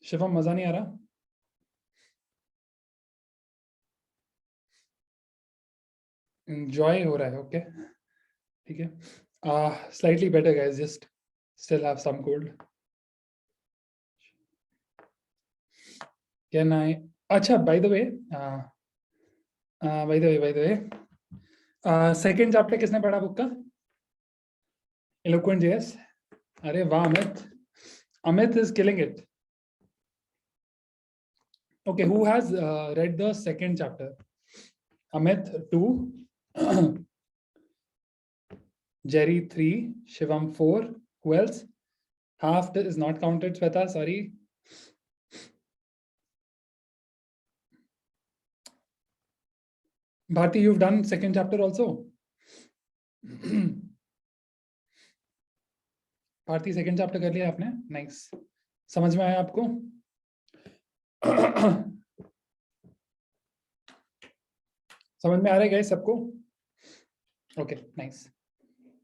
शिवम मजा नहीं आ रहा? एंजॉय हो रहा है, ओके ठीक है. Slightly better guys, just still have some cold. Can I? अच्छा, by the way, second chapter किसने पढ़ा बुक का? Eloquent JS. अरे वाह Amit, Amit is killing it. Okay, who has read the second chapter? Amit 2, Jerry 3, Shivam 4. Who else? Half is not counted, Sweta, sorry. Bharti, you've done second chapter also? Bharti second chapter कर लिया आपने? Nice. समझ में आया आपको? समझ में आ रहा है गाइस सबको? ओके नाइस,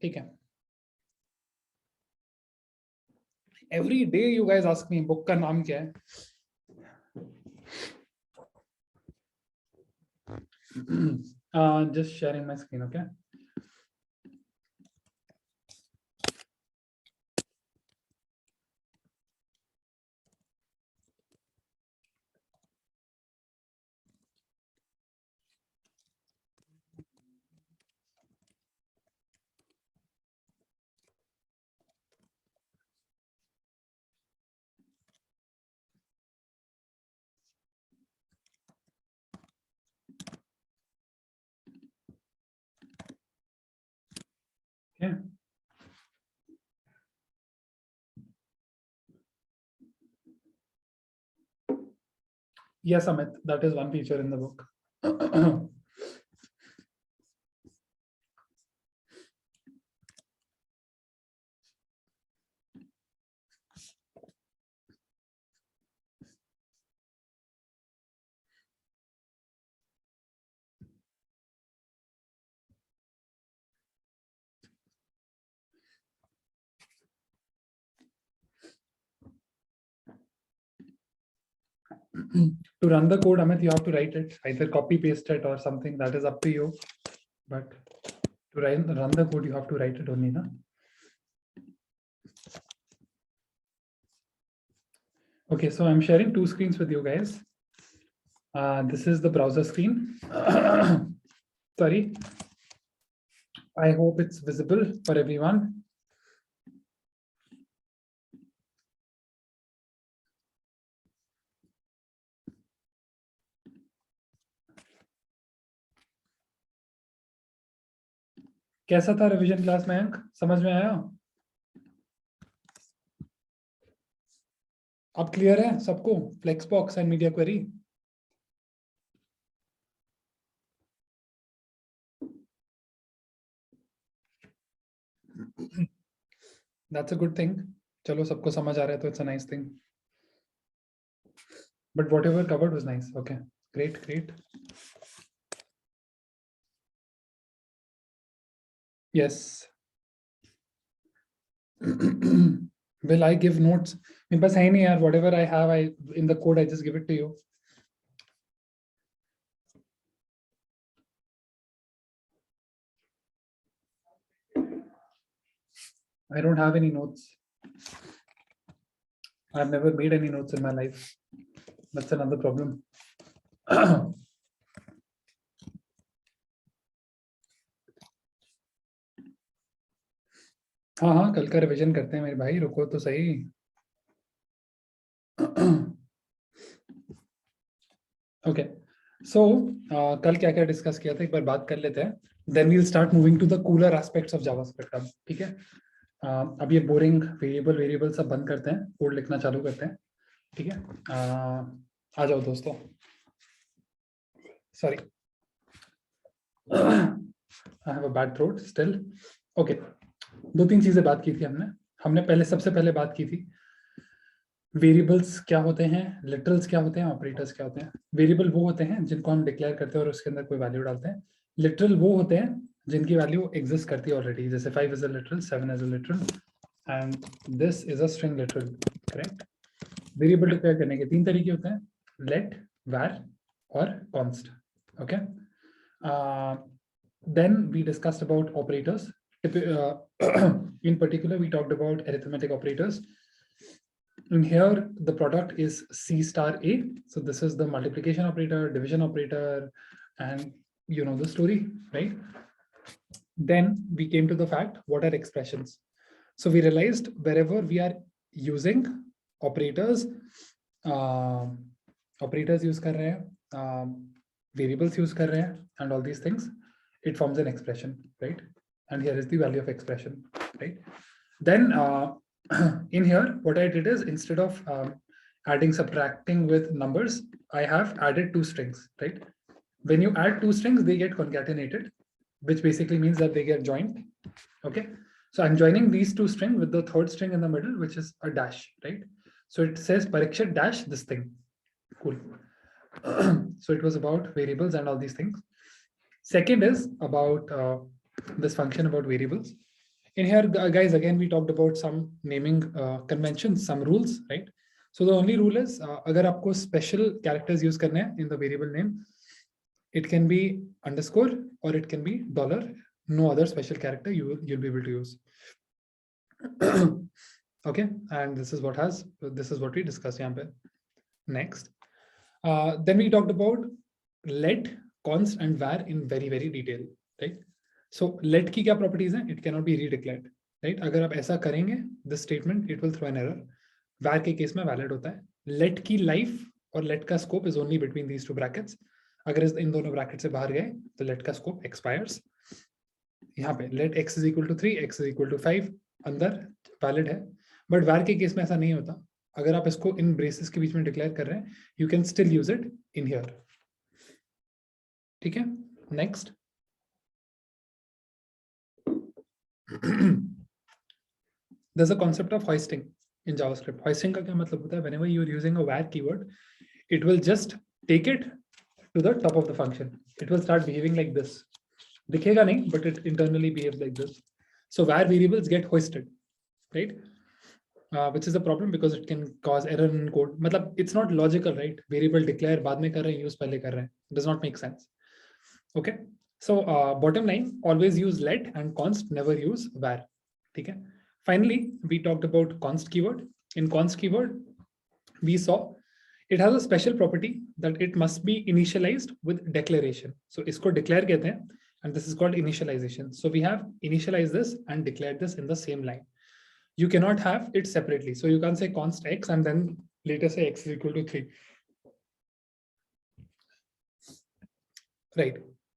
ठीक है. Every day you guys ask me book का नाम क्या है. Just sharing my screen. Okay Yeah. Yes, Amit, that is one feature in the book. To run the code, Amit, you have to write it, either copy paste it or something, that is up to you. But to run the code, you have to write it only, na? Okay, so I'm sharing two screens with you guys. This is the browser screen. Sorry. I hope it's visible for everyone. कैसा था revision class में अंक? समझ में आया? अब clear है सबको? Flex box and media query. That's a good thing. चलो सबको समझ आ रहा है तो it's a nice thing. But whatever covered was nice. Okay, great, great. Yes. Will I give notes? मेरे पास है नहीं यार. Whatever I have, in the code I just give it to you. I don't have any notes. I've never made any notes in my life. That's another problem. हाँ, कल का revision करते हैं मेरे भाई, रुको तो सही. ओके, सो कल क्या क्या डिस्कस किया था एक बार बात कर लेते हैं. Then we'll start moving to the cooler aspects of JavaScript. अब ठीक है, अब ये बोरिंग वेरिएबल सब बंद करते हैं, कोड लिखना चालू करते हैं. ठीक है, आ जाओ दोस्तों. Sorry, I have a bad throat still. Okay, दो तीन चीजें बात की थी हमने सबसे पहले बात की थी वेरिएबल्स क्या होते हैं, लिटरल्स क्या होते हैं, ऑपरेटर्स क्या होते हैं. वेरिएबल वो होते हैं जिनको हम डिक्लेयर करते हैं और उसके अंदर कोई वैल्यू डालते हैं. लिटरल वो होते हैं जिनकी वैल्यू एग्जिस्ट करती है ऑलरेडी, जैसे 5 is a literal, 7 is a literal and this is a string literal. Correct. Variable declare करने के 3 तरीके होते हैं, लेट, var और const. Okay. Then we discussed about operators. In particular, we talked about arithmetic operators. In here, the product is C star A. So this is the multiplication operator, division operator, and you know the story, right? Then we came to the fact, what are expressions? So we realized wherever we are using operators, operators use कर रहे हैं, variables use कर रहे हैं, and all these things, it forms an expression, right? And here is the value of expression, right? Then in here, what I did is, instead of adding, subtracting with numbers, I have added 2 strings, right? When you add 2 strings, they get concatenated, which basically means that they get joined. Okay, so I'm joining these 2 strings with the 3rd string in the middle, which is a dash, right? So it says Parikshit dash this thing. Cool. So it was about variables and all these things. Second is about this function about variables. In here, guys, again, we talked about some naming conventions, some rules, right? So the only rule is, agar aapko special characters use karne hai in the variable name, it can be underscore or it can be dollar. No other special character you'll be able to use. Okay, and this is what we discussed here. Next, then we talked about let, const, and var in very detail, right? So let की क्या properties हैं? It cannot be redeclared, right? अगर आप ऐसा करेंगे, this statement it will throw an error. var के case में valid होता है. Let की life और let का scope is only between these 2 brackets. अगर इन दोनों ब्रैकेट से बाहर गए तो let का स्कोप expires. यहाँ पे let x is equal to 3, x is equal to 5 अंदर valid है, बट var के केस में ऐसा नहीं होता. अगर आप इसको इन ब्रेसेस के बीच में डिक्लेयर कर रहे हैं, you can still use it in here. ठीक है, next. There's a concept of hoisting in JavaScript. Hoisting का क्या मतलब होता है? Whenever you're using a var keyword, it will just take it to the top of the function. It will start behaving like this. दिखेगा नहीं, but it internally behaves like this. So var variables get hoisted, right? Which is a problem because it can cause error in code. मतलब it's not logical, right? Variable declare बाद में कर रहे हैं, use पहले कर रहे हैं. It does not make sense. Okay. So bottom line, always use let and const, never use var. ठीक है. Finally, we talked about const keyword. In const keyword, we saw it has a special property that it must be initialized with declaration. So इसको declare कहते हैं, and this is called initialization. So we have initialized this and declared this in the same line. You cannot have it separately. So you can't say const x and then later say x is equal to 3. Right.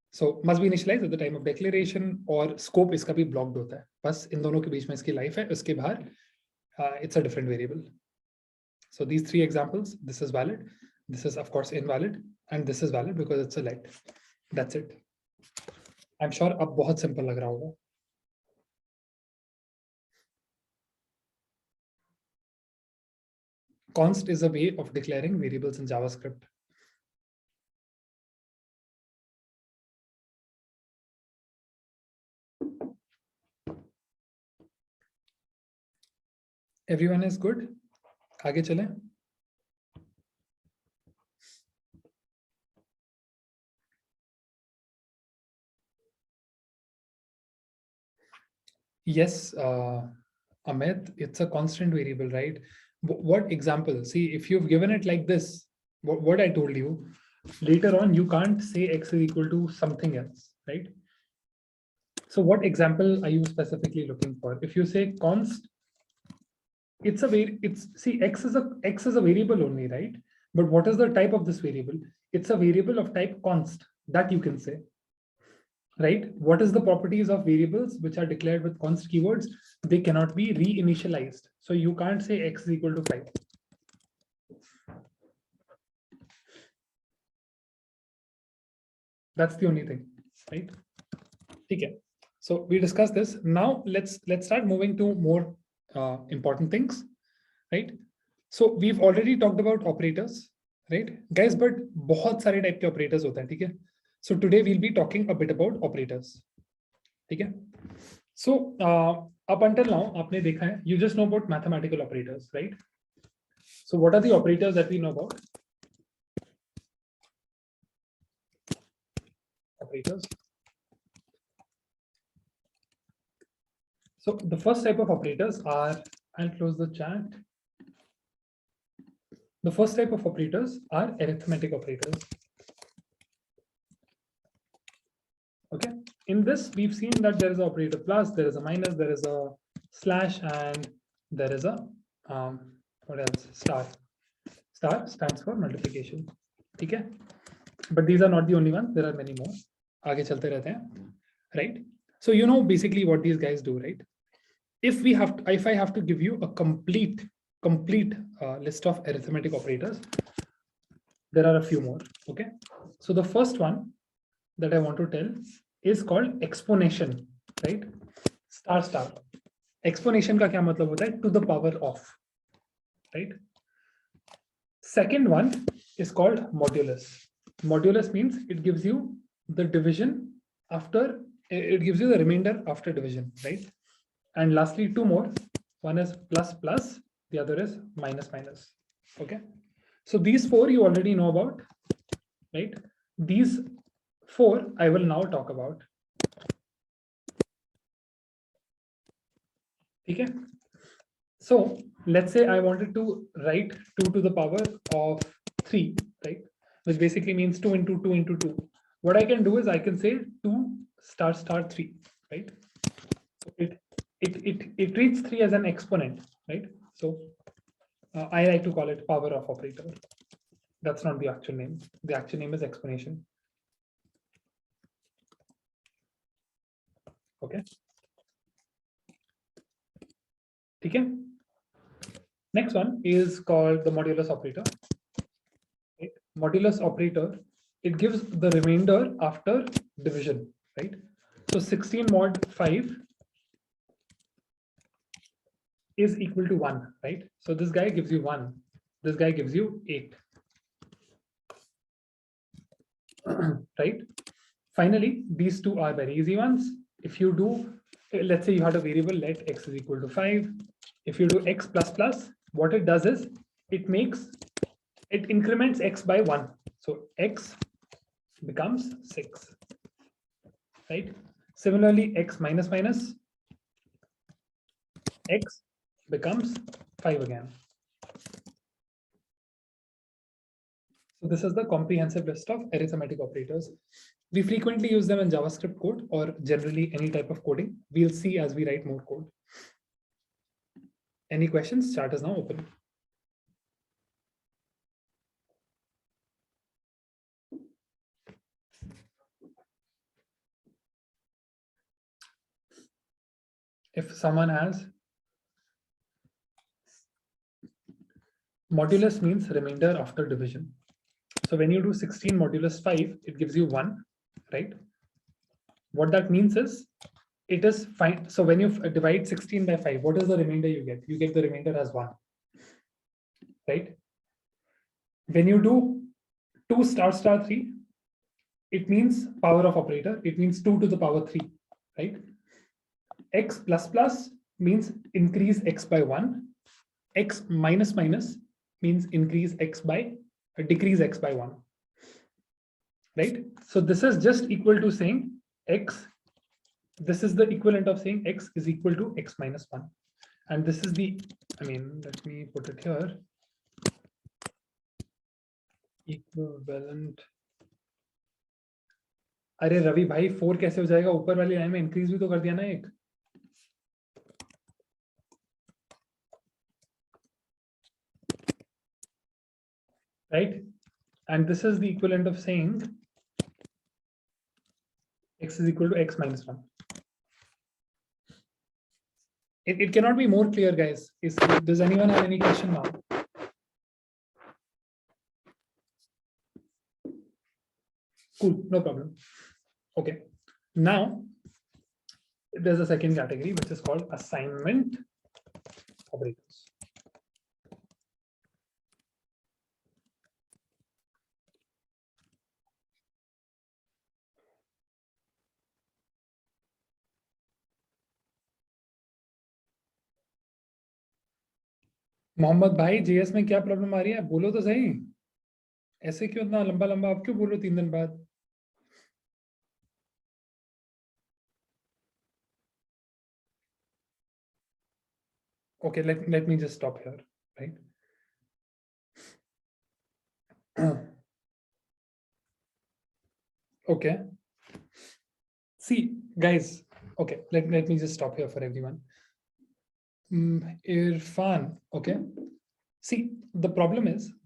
So must be initialized at the time of declaration, और scope इसका भी blocked होता है. बस इन दोनों के बीच में इसकी life है, उसके बाहर it's a different variable. So these 3 examples, this is valid, this is of course invalid, and this is valid because it's a let. That's it. I'm sure अब बहुत simple लग रहा होगा. Const is a way of declaring variables in JavaScript. Everyone is good? आगे चलें? Yes, Amit, it's a constant variable, right? What example? See, if you've given it like this, what I told you, later on, you can't say x is equal to something else, right? So what example are you specifically looking for? If you say const, it's see, x is a variable only, right? But what is the type of this variable? It's a variable of type const, that you can say. Right? What is the properties of variables which are declared with const keywords? They cannot be reinitialized. So you can't say x is equal to 5. That's the only thing, right? Okay. So we discussed this. Now let's start moving to more important things, right? So we've already talked about operators, right, guys? But बहुत सारे type के operators होते हैं, ठीक है? So today we'll be talking a bit about operators. ठीक है? So up until now, आपने देखा है, you just know about mathematical operators, right? So what are the operators that we know about? Operators. So the first type of operators are, I'll close the chat. The first type of operators are arithmetic operators. Okay, in this we've seen that there is an operator plus, there is a minus, there is a slash, and there is a what else? Star. Star stands for multiplication. Okay, but these are not the only ones. There are many more. आगे चलते रहते हैं, right? So you know basically what these guys do, right? If I have to give you a complete list of arithmetic operators, there are a few more. Okay, so the first one that I want to tell is called exponential, right? Star star. Exponential का क्या मतलब होता है? To the power of, right? Second one is called modulus. Modulus means it gives you the division after, it gives you the remainder after division, right? And lastly, two more. One is plus plus, the other is minus minus. Okay, so these four you already know about, right? These four I will now talk about. Okay, so let's say I wanted to write 2 to the power of 3, right? Which basically means 2 into 2 into 2. What I can do is I can say 2 star star 3, right? So it treats 3 as an exponent, right? So I like to call it power of operator. That's not the actual name. The actual name is explanation. Okay. Okay. Next one is called the modulus operator. Right? Modulus operator, it gives the remainder after division, right? So 16 mod 5 is equal to 1, right? So this guy gives you 1. This guy gives you 8. Right? Finally, these two are very easy ones. If you do, let's say you had a variable, let x is equal to 5. If you do x plus plus, what it does is it increments x by 1. So x becomes 6, right? Similarly, x minus minus, x becomes 5 again. So this is the comprehensive list of arithmetic operators. We frequently use them in JavaScript code or generally any type of coding. We'll see as we write more code. Any questions? Chat is now open. If someone has, modulus means remainder after division. So when you do 16 modulus 5, it gives you 1, right? What that means is it is fine. So when you divide 16 by 5, what is the remainder you get? You get the remainder as 1, right? When you do 2 star star 3, it means power of operator. It means 2 to the power 3, right? X plus plus means increase x by 1. X minus minus means increase x by, decrease x by 1, right? So this is just equal to saying x, this is the equivalent of saying x is equal to x minus 1. And this is the, let me put it here, equivalent. अरे रवि भाई 4 कैसे हो जाएगा? ऊपर वाली line में increase भी तो कर दिया ना एक. Right? And this is the equivalent of saying x is equal to x minus 1. It cannot be more clear, guys. Does anyone have any question now? Cool, no problem. Okay. Now, there's a second category, which is called assignment operators. Mohammad भाई, JS में क्या problem आ रही है, बोलो तो सही। ऐसे क्यों इतना लंबा लंबा आप क्यों बोल रहे हो 3 दिन बाद? Okay, let me just stop here, right? Okay. See, guys, okay, let me just stop here for everyone. Irfan, okay. See, the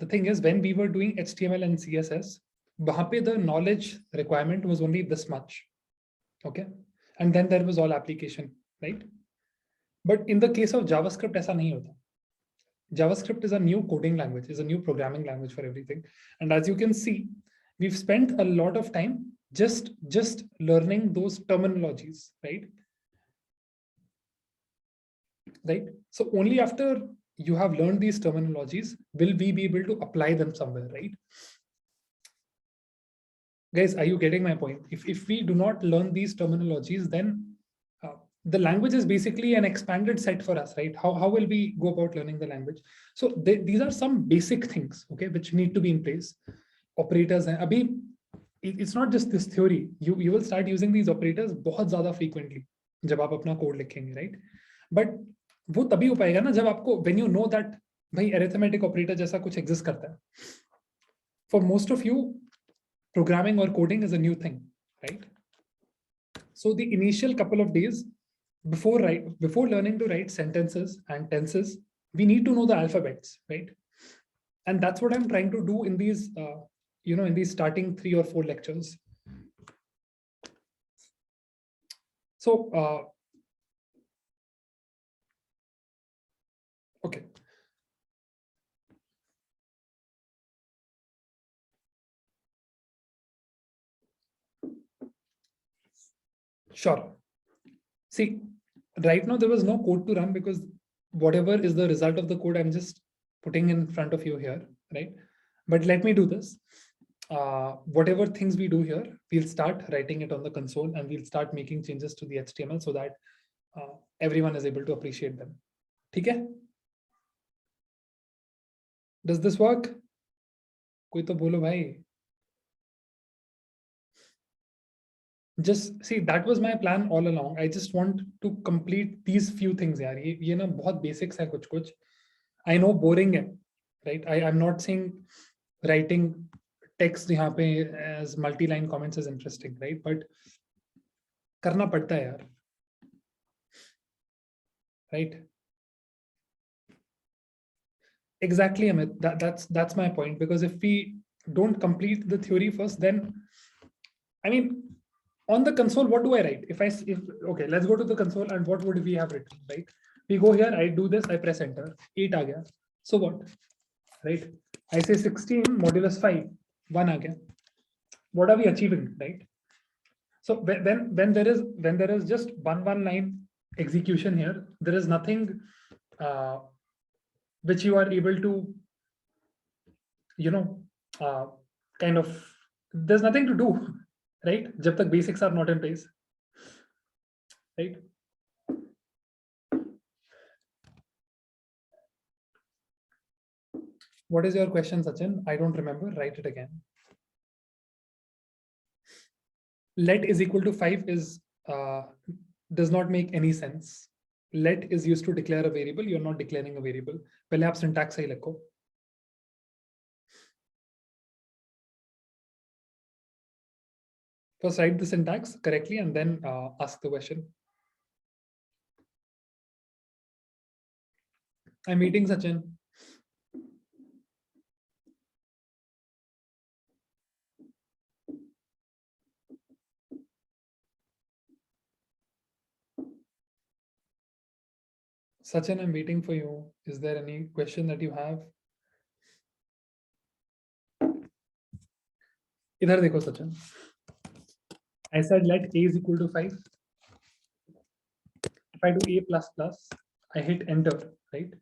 thing is, when we were doing HTML and CSS, वहाँ पे the knowledge requirement was only this much, okay? And then there was all application, right? But in the case of JavaScript, ऐसा नहीं होता. JavaScript is a new coding language, is a new programming language for everything. And as you can see, we've spent a lot of time just learning those terminologies, right? Right. So only after you have learned these terminologies will we be able to apply them somewhere, right? Guys, are you getting my point? If we do not learn these terminologies, then the language is basically an expanded set for us, right? How will we go about learning the language? So these are some basic things, okay, which need to be in place. Operators, abhi, it's not just this theory. You will start using these operators बहुत ज़्यादा frequently जब आप अपना code लिखेंगे, right? But वो तभी हो पाएगा ना जब आपको when you know that भाई arithmetic operator जैसा कुछ exist करता है. For most of you, programming or coding is a new thing, right? So the initial couple of days before learning to write sentences and tenses, we need to know the alphabets, right? And that's what I'm trying to do in these in these starting 3 or 4 lectures. So okay. Sure. See, right now there was no code to run because whatever is the result of the code, I'm just putting in front of you here, right? But let me do this. Whatever things we do here, we'll start writing it on the console and we'll start making changes to the HTML so that everyone is able to appreciate them. Okay? Does this work? कोई तो बोलो भाई. Just see, that was my plan all along. I just want to complete these few things यार. ये ना बहुत basics है कुछ. I know boring है, right? I'm not saying writing text यहाँ पे as multi-line comments is interesting, right? But करना पड़ता है यार, right? Exactly, Amit. That's my point. Because if we don't complete the theory first, then I mean, on the console, what do I write? If okay, let's go to the console and what would we have written, right? We go here, I do this, I press enter, 8 aa gaya. So what, right? I say 16 modulus 5, 1 aa gaya. What are we achieving, right? So when there is just one line execution here, there is nothing which you are able to, kind of, there's nothing to do, right? Jab tak basics are not in place, right? What is your question, Sachin? I don't remember. Write it again. Let is equal to 5 is does not make any sense. Let is used to declare a variable. You're not declaring a variable. पहले आप syntax सही लिखो. First write the syntax correctly and then ask the question. I'm meeting Sachin. Sachin, I'm waiting for you. Is there any question that you have? इधर देखो Sachin. I said let a is equal to 5. If I do a plus plus, I hit enter, right?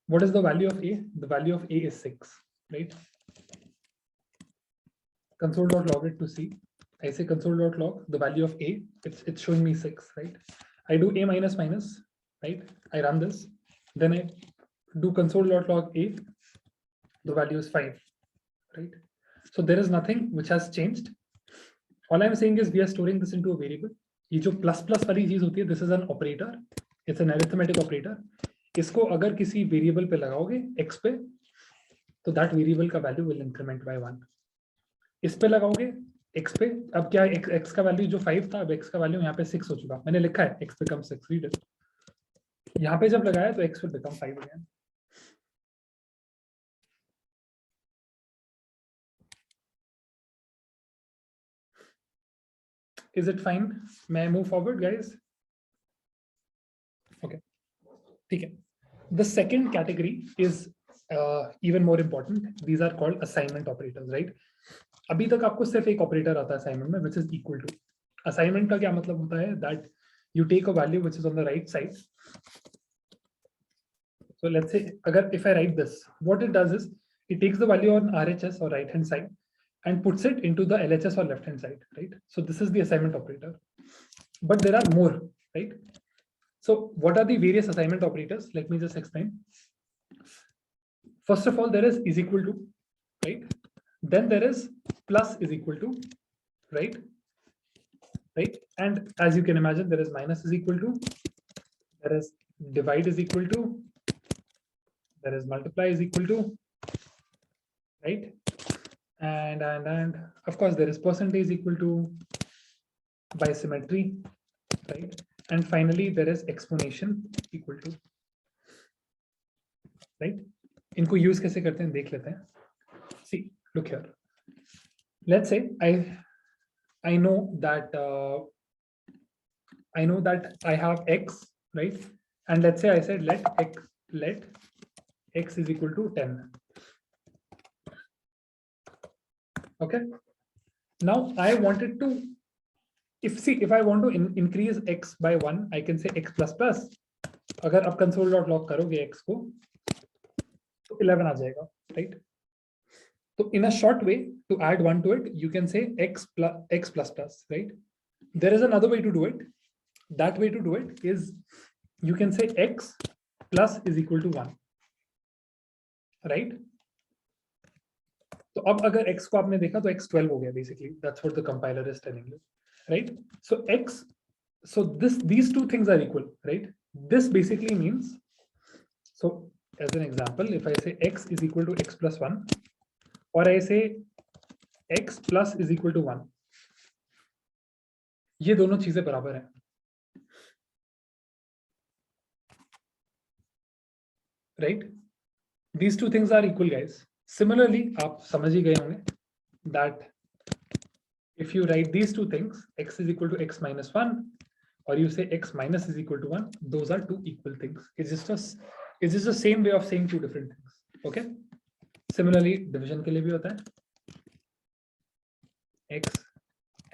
What is the value of a? The value of a is 6, right? Console.log it to see. I say console.log the value of a. It's showing me 6, right? I do a minus minus, right? I run this. Then I do console.log a, the value is 5, right? So there is nothing which has changed. All I'm saying is we are storing this into a variable. ये जो plus plus वाली चीज होती है, this is an operator, it's an arithmetic operator. इसको अगर किसी variable पे लगाओगे x पे, तो दैट वेरिएबल का वैल्यू विल इंक्रीमेंट बाय 1. इस पे लगाओगे x पे, अब क्या x का वैल्यू जो 5 था, अब x का वैल्यू यहाँ पे 6 हो चुका. मैंने लिखा है x बिकम 6, रीड इट. यहाँ पे जब लगाया तो x will become 5 again. Is it fine? May I move forward, guys? Okay. Okay. The second category is even more important. These are called assignment operators, right? अभी तक आपको सिर्फ एक ऑपरेटर आता है assignment में, which is equal to. Assignment का क्या मतलब होता है? That you take a value which is on the right side. So let's say, अगर if I write this, what it does is it takes the value on RHS or right hand side and puts it into the LHS or left hand side, right? So this is the assignment operator. But there are more, right? So what are the various assignment operators? Let me just explain. First of all, there is equal to, right? Then there is plus is equal to, right? Right? And as you can imagine, there is minus is equal to, there is divide is equal to, there is multiply is equal to, right? And of course there is percentage equal to, by symmetry, right? And finally there is explanation equal to, right? इनको use कैसे करते हैं देख लेते हैं. See, look here. Let's say I know that I have x, right? And let's say I said let x is equal to 10. Okay. Now I wanted to, if I want to increase x by 1, I can say x plus plus. अगर आप console.log करोगे x को, तो 11 आ जाएगा, right? So in a short way, to add 1 to it, you can say x plus plus, right? There is another way to do it. That way to do it is you can say x plus is equal to 1, right? So अब अगर x को आपने देखा तो x 12 हो गया basically. That's what the compiler is telling you, right? So x, so these two things are equal, right? This basically means, so as an example, if I say x is equal to x plus 1, or I say x plus is equal to 1, ये दोनों चीजें बराबर हैं, right? These two things are equal, guys. Similarly, आप समझ ही गए होंगे that if you write these two things, x is equal to x minus 1, or you say x minus is equal to 1, those are two equal things. It's just the same way of saying two different things. Okay. Similarly, division के लिए भी होता है. x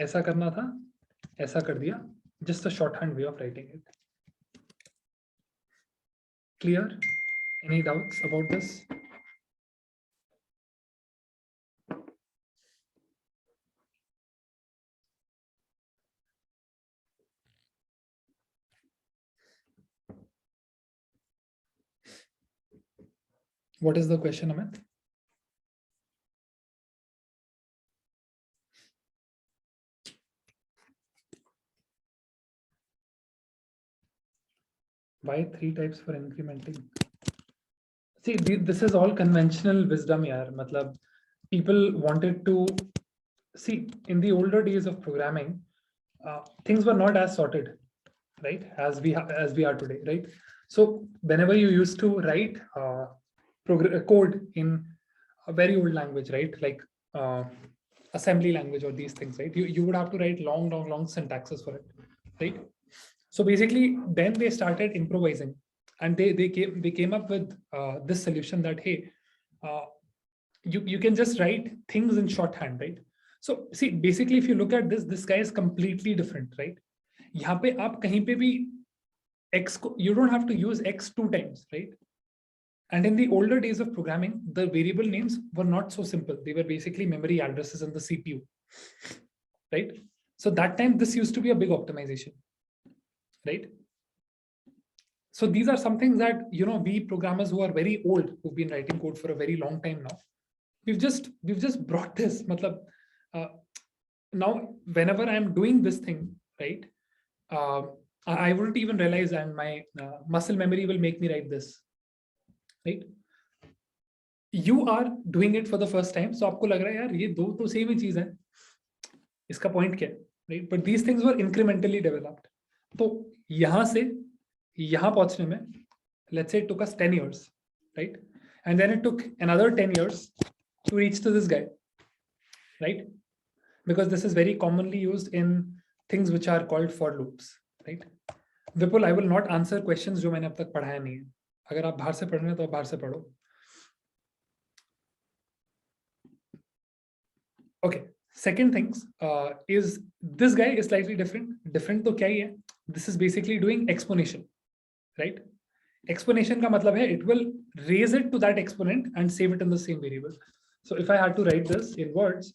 ऐसा करना था, ऐसा कर दिया. Just a shorthand way of writing it. Clear? Any doubts about this? What is the question, Amit? Why 3 types for incrementing? See, this is all conventional wisdom, yaar. Matlab, people wanted to see, in the older days of programming, things were not as sorted, right? As we are today, right? So whenever you used to write code in a very old language, right? Like assembly language or these things, right? You would have to write long syntaxes for it, right? So basically, then they started improvising, and they came up with this solution that, hey, you can just write things in shorthand, right? So see, basically, if you look at this guy is completely different, right? यहाँ पे आप कहीं पे भी x को, you don't have to use x 2 times, right? And in the older days of programming, the variable names were not so simple. They were basically memory addresses in the CPU, right? So that time, this used to be a big optimization, right? So these are some things that, you know, we programmers who are very old, who've been writing code for a very long time now, we've just brought this. Matlab, now whenever I'm doing this thing, right, I wouldn't even realize, and my muscle memory will make me write this, right? You are doing it for the first time, so आपको लग रहा है यार ये दो तो same ही चीज है, इसका पॉइंट क्या है, right? But these things were incrementally developed. तो यहाँ से यहाँ पहुंचने में, let's say it took us 10 years, right? And then it took another 10 years to reach to this guy, right? Because this is very commonly used in things which are called for loops, right? Vipul, I will not answer questions जो मैंने अब तक पढ़ाया नहीं है. अगर आप बाहर से पढ़ रहे हैं तो आप बाहर से पढ़ो. Okay. Second things is this guy is slightly different. Different तो क्या ही है? This is basically doing exponential, right? Exponential का मतलब है it will raise it to that exponent and save it in the same variable. So if I had to write this in words,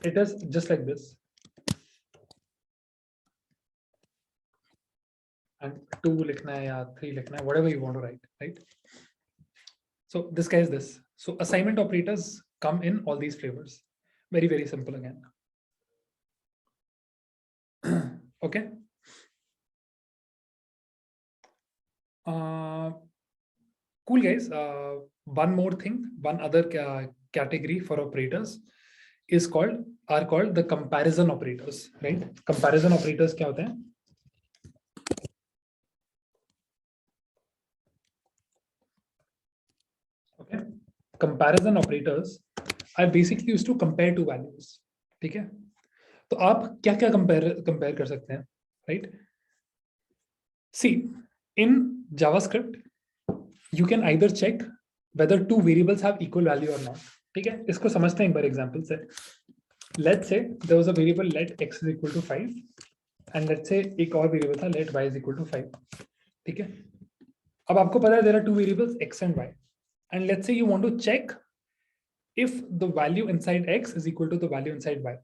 it is just like this. And 2 लिखना है या 3 लिखना है, whatever you want to write, right? So this guy is this. So assignment operators come in all these flavors. Very, very simple again. Okay. Cool guys. One more thing, one other category for operators are called the comparison operators, right? Comparison operators क्या होते हैं? Okay. Comparison operators are basically used to compare two values. ठीक है? तो आप क्या क्या compare कर सकते हैं, right? See, in JavaScript, you can either check whether two variables have equal value or not. ठीक है? इसको समझते हैं एक बार example से. Let's say there was a variable let x is equal to 5, and let's say एक और variable था let y is equal to 5. ठीक है? अब आपको पता है there are two variables x and y, and let's say you want to check if the value inside x is equal to the value inside y.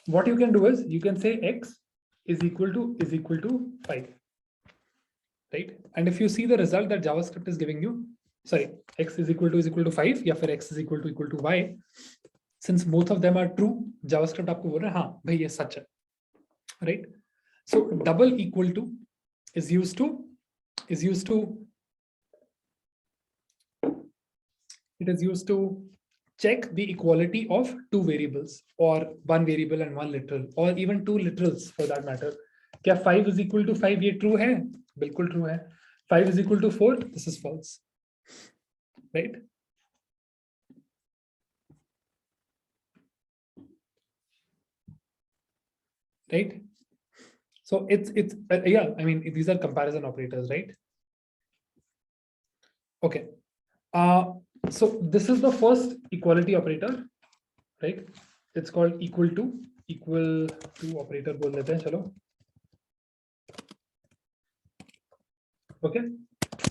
What you can do is you can say x is equal to 5, right? And if you see the result that JavaScript is giving you, sorry, x is equal to 5 या फिर x is equal to y, since both of them are true, JavaScript आपको बोल रहा है हाँ भाई ये सच है, right? So double equal to is used to check the equality of two variables, or one variable and one literal, or even two literals for that matter. क्या 5 is equal to 5 ये true है? बिल्कुल true है. 5 is equal to 4, this is false, right? Right? So it's yeah, I mean these are comparison operators, right? Okay. So this is the first equality operator, right? It's called equal to operator बोल देते हैं चलो. Okay.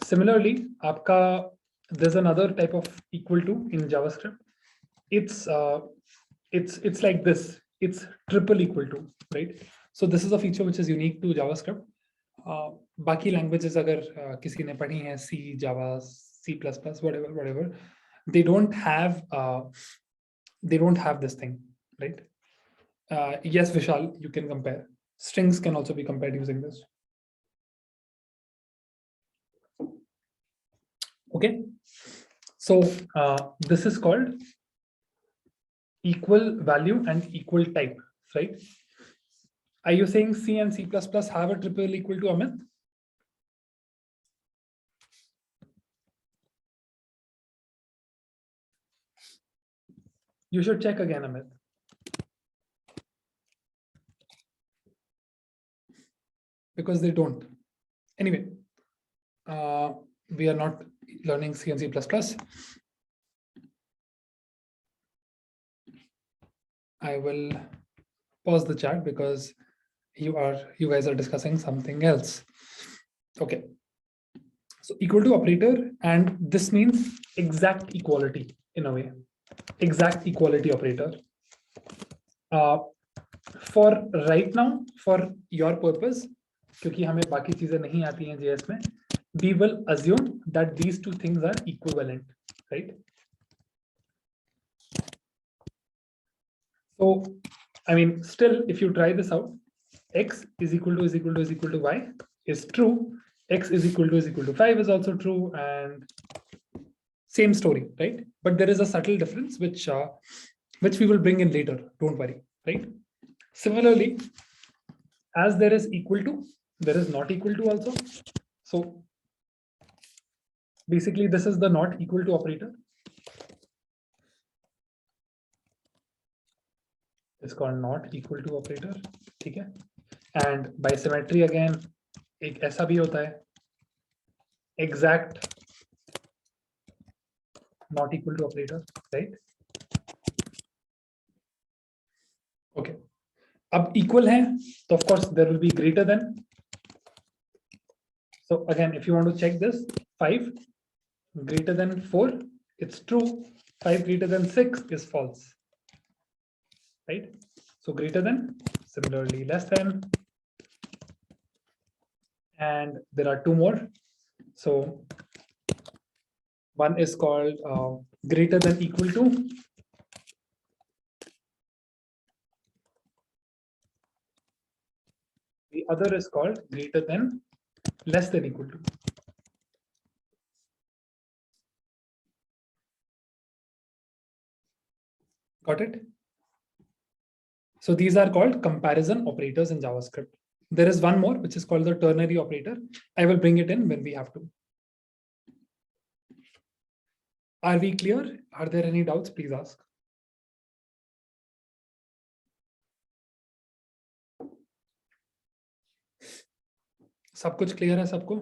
Similarly, आपका there's another type of equal to in JavaScript. It's like this. It's triple equal to, right? So this is a feature which is unique to JavaScript. बाकी languages अगर किसी ने पढ़ी हैं C, Java, C++, whatever, they don't have this thing, right? Yes, Vishal, you can compare. Strings can also be compared using this. Okay, so this is called equal value and equal type, right? Are you saying C and C++ have a triple equal to, Amit? You should check again, Amit. Because they don't. Anyway, we are not learning C and C++. I will pause the chat because you guys are discussing something else. Okay. So equal to operator, and this means exact equality in a way. Exact equality operator. For right now, for your purpose, क्योंकि हमें बाकी चीजें नहीं आती हैं JS में, we will assume that these two things are equivalent, right? So, I mean, still, if you try this out, x is equal to y is true, x is equal to 5 is also true, and same story, right? But there is a subtle difference which we will bring in later. Don't worry, right? Similarly, as there is equal to, there is not equal to also. So basically, this is the not equal to operator. It's called not equal to operator. ठीक है? And by symmetry again, एक ऐसा भी होता है, exact not equal to operator, right? Okay. अब equal है, so of course there will be greater than. So again, if you want to check this, 5 greater than 4, it's true. 5 greater than 6 is false, right? So greater than, similarly less than, and there are two more. So one is called greater than equal to. The other is called greater than less than equal to. Got it? So these are called comparison operators in JavaScript. There is one more, which is called the ternary operator. I will bring it in when we have to. Are we clear? Are there any doubts? Please ask. सब कुछ clear है सबको?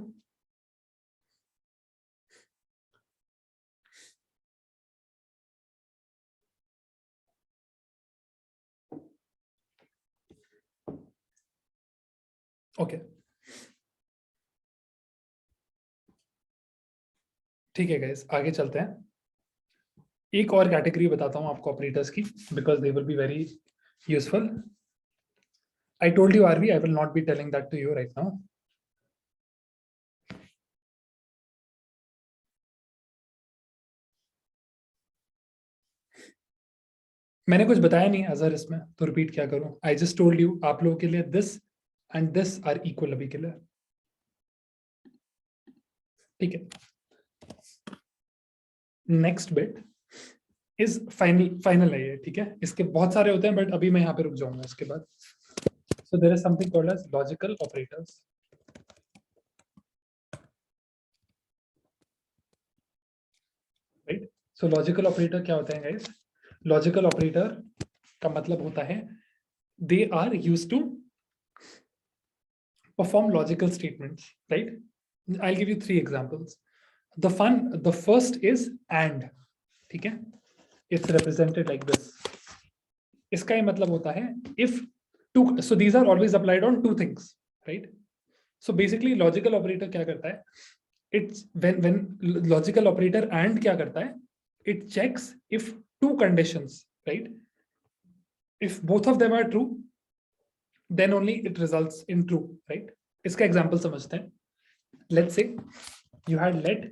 Okay, ठीक है guys, आगे चलते हैं. एक और कैटेगरी बताता हूं आपको ऑपरेटर्स की, because they will be very useful. I told you, RV, I will not be telling that to you right now. मैंने कुछ बताया नहीं एज अ इसमें, तो रिपीट क्या करूं? आई जस्ट टोल्ड यू, आप लोगों के लिए this and this are equal अभी के लिए. ठीक है, नेक्स्ट बिट इज फाइनल है ये, ठीक है? इसके बहुत सारे होते हैं, बट अभी मैं यहाँ पे रुक जाऊंगा इसके बाद. So there is something called as logical operators. Right? So logical operator क्या होते हैं गाइस? लॉजिकल ऑपरेटर का मतलब होता है they are used to perform logical statements, right? I'll give you 3 examples. The first is and, ठीक है? It's represented like this. इसका ये मतलब होता है if two, so these are always applied on two things, right? So basically logical operator क्या करता है? It's when logical operator and क्या करता है? It checks if two conditions, right? If both of them are true, then only it results in true, right? इसका example समझते हैं. Let's say you had let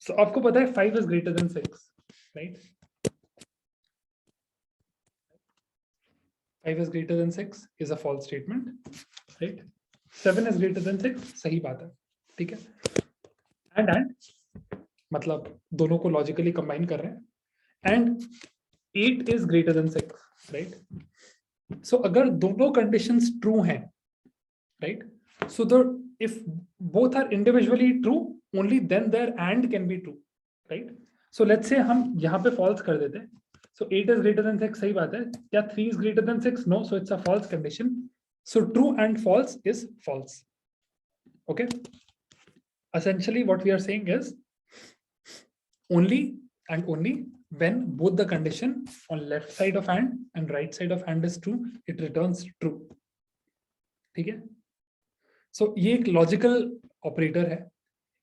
so आपको पता है 5 is greater than 6, right? 5 is greater than 6 is a false statement, right? 7 is greater than 6 सही बात है, ठीक है? and मतलब दोनों को लॉजिकली कंबाइन कर रहे हैं. and 8 is greater than 6, right? So अगर दोनों कंडीशंस ट्रू हैं, right? So if both are individually true, only then their and can be true, right? So let's say हम यहाँ पे false कर देते हैं. So 8 is greater than 6 सही बात है. क्या 3 is greater than 6? No, so it's a false condition. So true and false is false. Okay? Essentially what we are saying is only and only when both the condition on left side of and right side of and is true, it returns true. ठीक है? So ये एक logical operator है.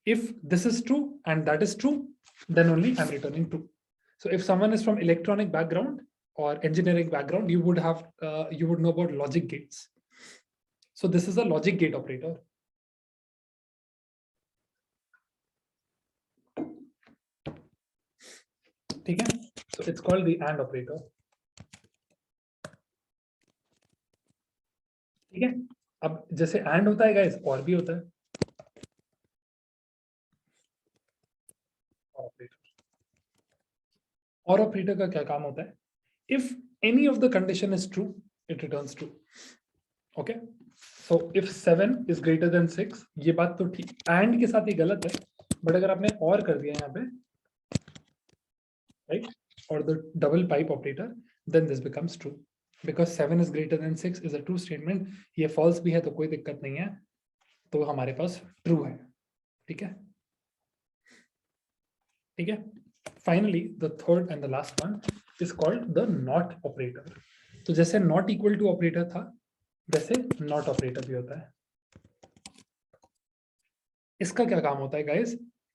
If this is true and that is true, then only I'm returning true. So if someone is from electronic background or engineering background, you would know about logic gates. So this is a logic gate operator. ठीक है, so it's called the and operator. ठीक है, अब जैसे and होता है guys, और भी होता है और ऑपरेटर का क्या काम होता है? If any of the condition is true, it returns true. Okay, so if 7 is greater than 6, ये बात तो ठीक, and के साथ ये गलत है, बट अगर आपने और कर दिया यहाँ पे, right, or the double pipe operator, then this becomes true. Because 7 is greater than 6 is a true statement. ये false भी है तो कोई दिक्कत नहीं है, तो हमारे पास true है. ठीक है, ठीक है. Finally, the third and the last one is called the not operator. तो जैसे not equal to operator था, वैसे not operator भी होता है. इसका क्या काम होता है guys?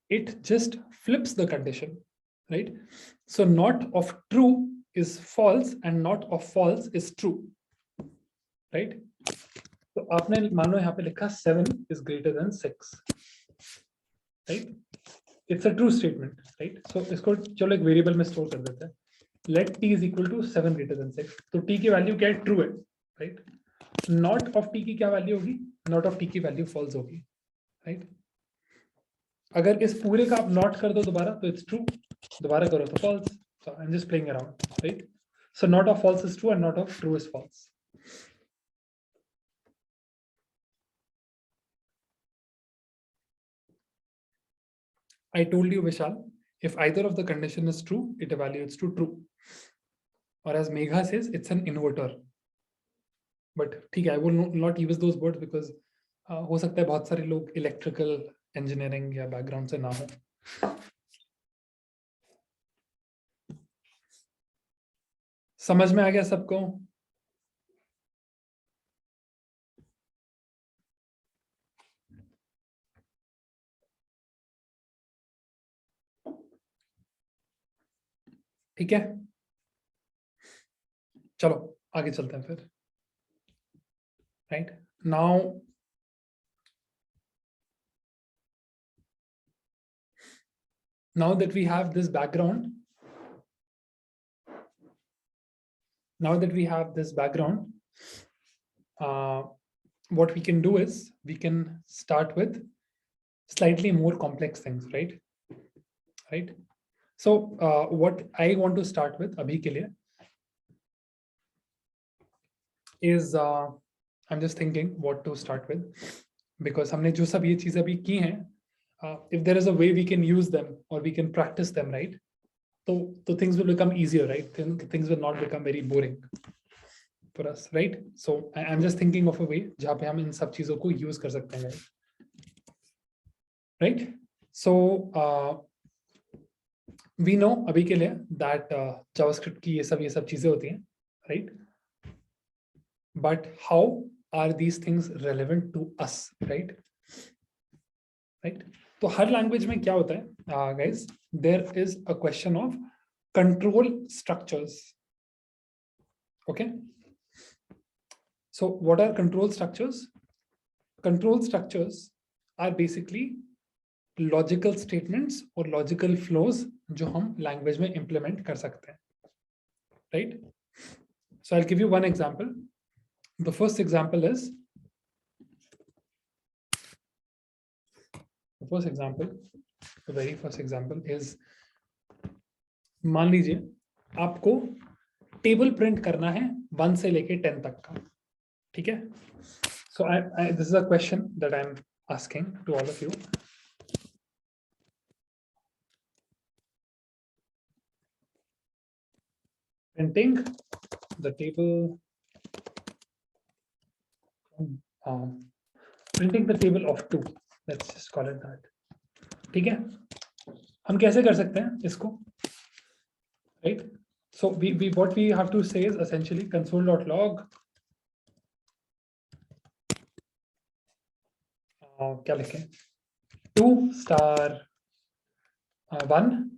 It just flips the condition, right? So not of true is false and not of false is true, right? तो आपने मानो यहाँ पे लिखा 7 is greater than 6, right? It's a true statement, right? So इसको चलो एक वेरिएबल में स्टोर कर देते हैं. Let t is equal to 7 greater than 6. तो t की वैल्यू क्या है? True है, right? Not of t की क्या वैल्यू होगी? Not of t की वैल्यू false होगी, right? अगर इस पूरे का आप not कर दो दोबारा तो it's true, दोबारा करो तो false. So I'm just playing around, right? So not of false is true and not of true is false. I told you, Vishal, if either of the condition is true, it evaluates to true. Or as Megha says, it's an inverter. But ठीक है, I will not use those words because हो सकता है बहुत सारे लोग electrical engineering या background से ना हो. समझ में आ गया सबको? ठीक है, चलो आगे चलते हैं फिर. Right now, that we have this background, what we can do is we can start with slightly more complex things, right? So what I want to start with abhi ke liye is I'm just thinking what to start with, because हमने जो सब ये चीजें अभी की हैं, if there is a way we can use them or we can practice them, right? So things will become easier, right? Things will not become very boring for us, right? So I'm just thinking of a way जहाँ पे हम इन सब चीजों को use कर सकते हैं, right? So we know अभी के लिए that JavaScript की ये सब चीजें होती हैं, right? But how are these things relevant to us, right? तो हर लैंग्वेज में क्या होता है guys? There is a question of control structures. Okay, so what are control structures? Control structures are basically logical statements or logical flows जो हम language में implement कर सकते हैं, right? So I'll give you one example. The first example is, the very first example is, मान लीजिए आपको table print करना है 1 से लेके 10 तक का, ठीक है? So this is a question that I'm asking to all of you. Printing the table, printing the table of 2, let's just call it that. ठीक है, हम कैसे कर सकते हैं इसको, right? So what we have to say is essentially console.log क्या लिखें, 2 star 1,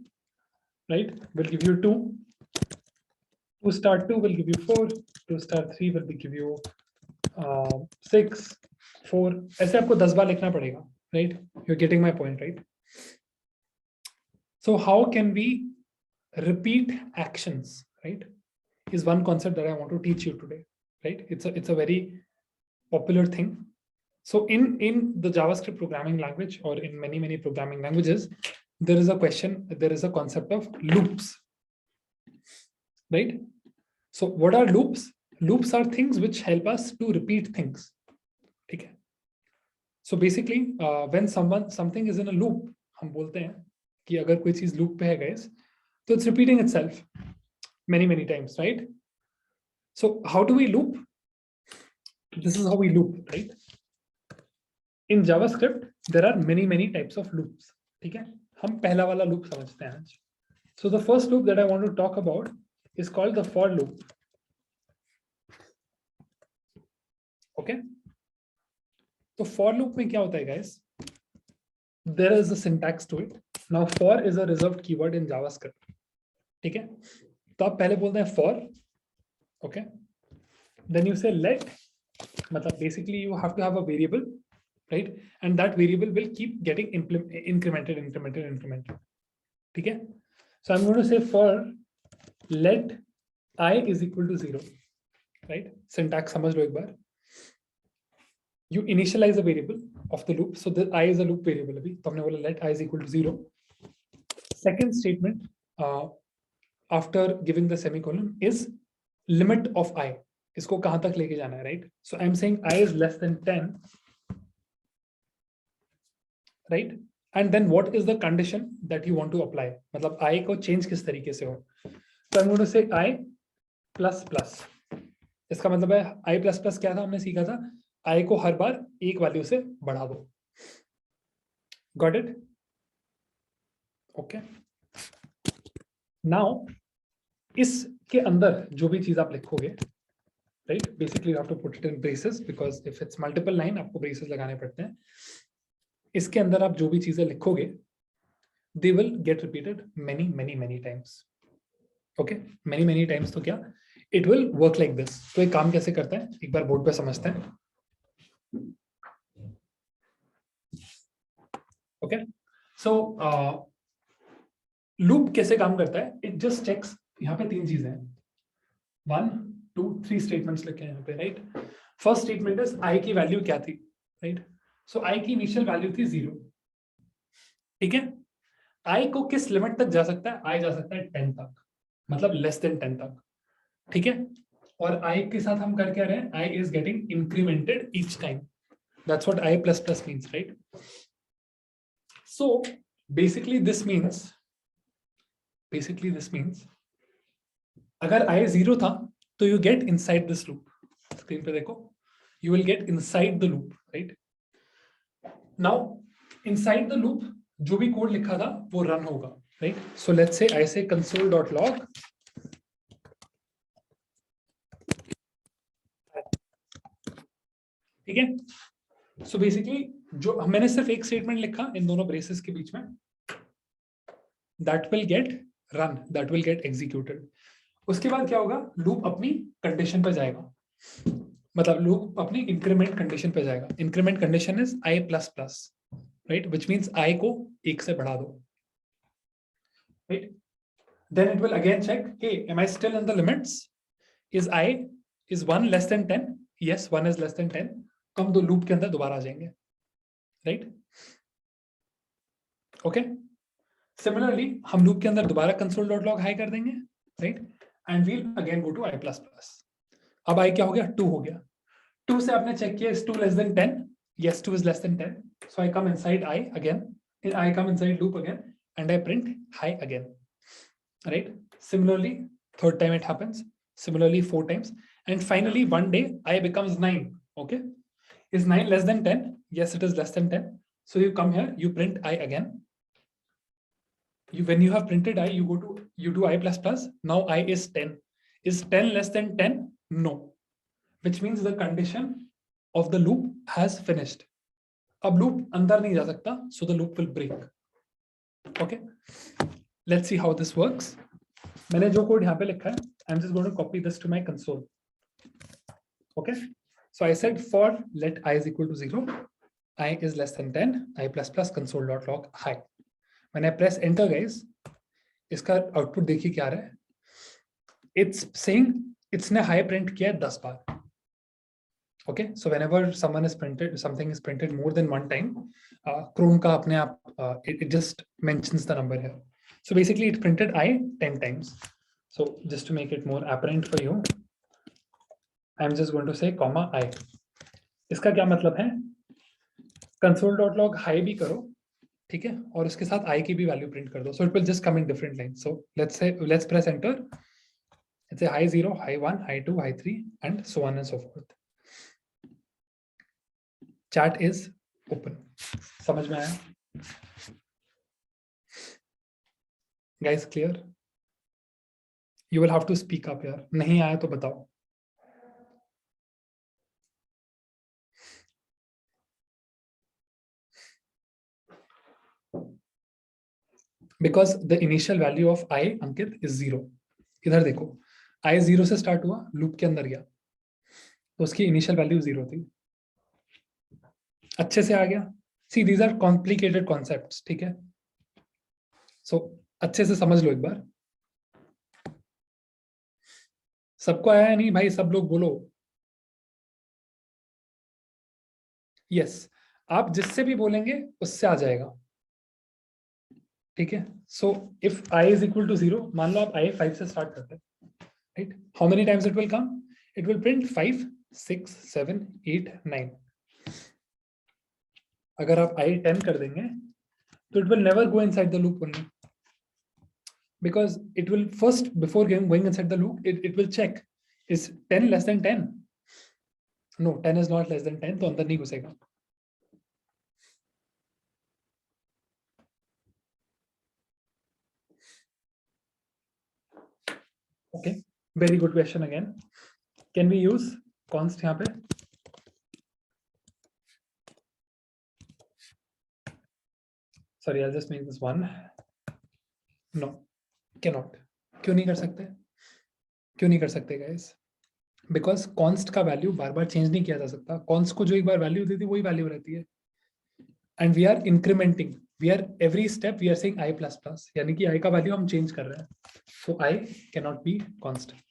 right, will give you 2. 2 star 2 will give you 4. 2 star 3 will give you 6, 4. ऐसे आपको 10 बार लिखना पड़ेगा, right? You're getting my point, right? So how can we repeat actions, right, is one concept that I want to teach you today, right? It's a very popular thing. So in the JavaScript programming language, or in many programming languages, there is a concept of loops, right? So what are loops? Loops are things which help us to repeat things. Okay. So basically, when something is in a loop, हम बोलते हैं कि अगर कोई चीज loop पे है guys, तो it's repeating itself many times, right? So how do we loop? This is how we loop, right? In JavaScript, there are many types of loops. ठीक है? हम पहला वाला loop समझते हैं आज. So the first loop that I want to talk about is called the for loop. Okay? तो for loop में क्या होता है guys? There is a syntax to it. Now for is a reserved keyword in JavaScript. ठीक है? तो आप पहले बोलते हैं for. Okay? Then you say let. मतलब basically you have to have a variable, right? And that variable will keep getting incremented. ठीक है? So I'm going to say for let I is equal to 0, right? Syntax समझ लो एक बार. You initialize a variable of the loop. So the I is a loop variable. अभी तो हमने बोला let I is equal to 0. Second statement after giving the semicolon is limit of I. इसको कहां तक लेके जाना है, right? So I'm saying I is less than 10, right? And then what is the condition that you want to apply? मतलब I को change किस तरीके से हो? So I'm going to say I plus plus. इसका मतलब है I plus plus क्या था, हमने सीखा था I को हर बार एक वैल्यू से बढ़ा दो. Got it? Okay. Now इसके अंदर जो भी चीज आप लिखोगे, right? Basically you have to put it in braces because if it's multiple line आपको braces लगाने पड़ते हैं. इसके अंदर आप जो भी चीजें लिखोगे, they will get repeated many times. Okay? Many times तो क्या? It will work like this. तो एक काम कैसे करते हैं? एक बार बोर्ड पे समझते हैं. Okay? So loop कैसे काम करता है? It just checks. यहाँ पे तीन चीजें हैं. 1, 2, 3 statements लिखे हैं यहाँ पे, right? First statement is I की वैल्यू क्या थी, right? So I की इनिशियल वैल्यू थी 0. ठीक है? I को किस लिमिट तक जा सकता है? I जा सकता है 10 तक, मतलब लेस देन 10 तक. ठीक है? और I के साथ हम कर क्या रहे हैं? I is getting incremented each time. That's what I plus plus means, right? So basically this means अगर I 0 था तो you get inside this loop. Screen पे देखो, you will get inside the loop, right? Now inside the loop जो भी code लिखा था वो रन होगा, right? So let's say I say console.log ठीक है? So basically जो मैंने सिर्फ एक स्टेटमेंट लिखा इन दोनों ब्रेसेस के बीच में, that will get run, that will get executed. उसके बाद क्या होगा? लूप अपनी कंडीशन पे जाएगा, मतलब लूप अपनी इंक्रीमेंट कंडीशन पे जाएगा. Increment condition is I plus plus, right? Which means I को 1 से बढ़ा दो, राइट? Then it will again check, hey am I still in the limits? Is I is 1 less than 10? yes, 1 is less than 10. तो हम दो loop के अंदर दोबारा आ जाएंगे, राइट? ओके. सिमिलरली हम लूप के अंदर दोबारा console.log हाई कर देंगे, right? And we'll again go to I plus plus. अब I क्या हो गया? 2 हो गया. 2 से आपने चेक किया, is 2 less than 10? yes, 2 is less than 10. So I come inside I again, I come inside loop again, and I print high again, right? Similarly, third time it happens. Similarly, 4 times, and finally one day I becomes 9. Okay, is 9 less than 10? yes, it is less than 10. So you come here, you print I again. When you have printed I, you do I plus plus. Now I is 10. Is 10 less than 10? no, which means the condition of the loop has finished. अब loop अंदर नहीं जा सकता, so the loop will break. Okay, let's see how this works. मैंने जो code यहाँ पे लिखा है, I'm just going to copy this to my console. Okay, so I said for let I is equal to 0, I is less than 10, I plus plus console.log high. When I press enter, guys, इसका output देखिए क्या आ रहा है, it's saying इसने high print किया है 10 बार. Okay, so whenever someone is printed, something is printed more than one time, Chrome का अपने आप it just mentions the number here. So basically it printed I 10 times. So just to make it more apparent for you, I'm just going to say comma I. इसका क्या मतलब है, console.log high भी करो, ठीक है, और उसके साथ I की भी वैल्यू प्रिंट कर दो. So it will just come in different lines. So let's press enter. Let's say high 0, high 1, high 2, high 3 and so on and so forth. Chat is open. समझ में आया? Guys, clear? You will have to speak up यार. नहीं आया तो बताओ. Because the initial value of I Ankit is 0. इधर देखो, I 0 से स्टार्ट हुआ, लूप के अंदर गया, तो उसकी इनिशियल वैल्यू 0 थी. अच्छे से आ गया. See, these are complicated concepts, ठीक है? So अच्छे से समझ लो एक बार. सबको आया है नहीं भाई? सब लोग बोलो यस. आप जिससे भी बोलेंगे उससे आ जाएगा, ठीक है? So if I is equal to 0, मान लो आप I 5 से स्टार्ट करते हैं, right? How many times it will come? It will print 5, 6, 7, 8, 9. अगर आप I 10 कर देंगे तो it will never go inside the loop only, because it will first, before going inside the loop, it will check, is 10 less than 10? No, 10 is not less than 10, तो अंदर नहीं घुसेगा. Okay, very good question again. Can we use const यहाँ पे? Sorry, I'll just make this one. No, cannot. क्यों नहीं कर सकते? क्यों नहीं कर सकते guys? Because const का वैल्यू बार बार चेंज नहीं किया जा सकता. const को जो एक बार वैल्यू दी थी वही वैल्यू रहती है. And we are incrementing. We are every step we are saying I plus plus. यानी कि I का वैल्यू हम चेंज कर रहे हैं. So I cannot be constant.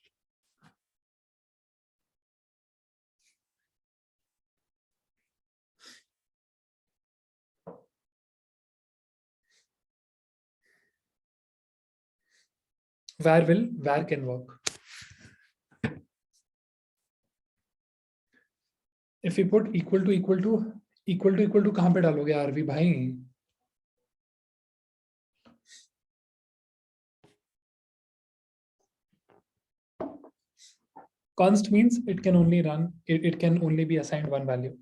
Where can work. If we put equal to कहाँ पे डालोगे आरवी भाई? Const means it can only run, it can only be assigned one value.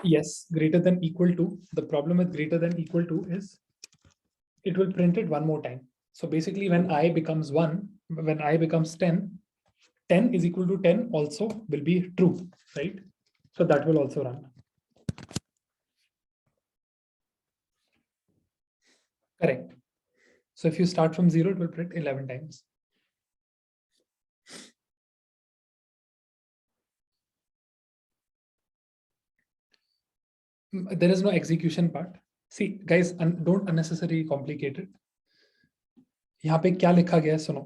Yes, greater than equal to. The problem with greater than equal to is it will print it one more time. So basically when I becomes 1, when I becomes 10, 10 is equal to 10 also will be true, right? So that will also run. Correct. So if you start from 0, it will print 11 times. There is no execution part. See, guys, don't unnecessarily complicate it. यहाँ पे क्या लिखा गया है सुनो.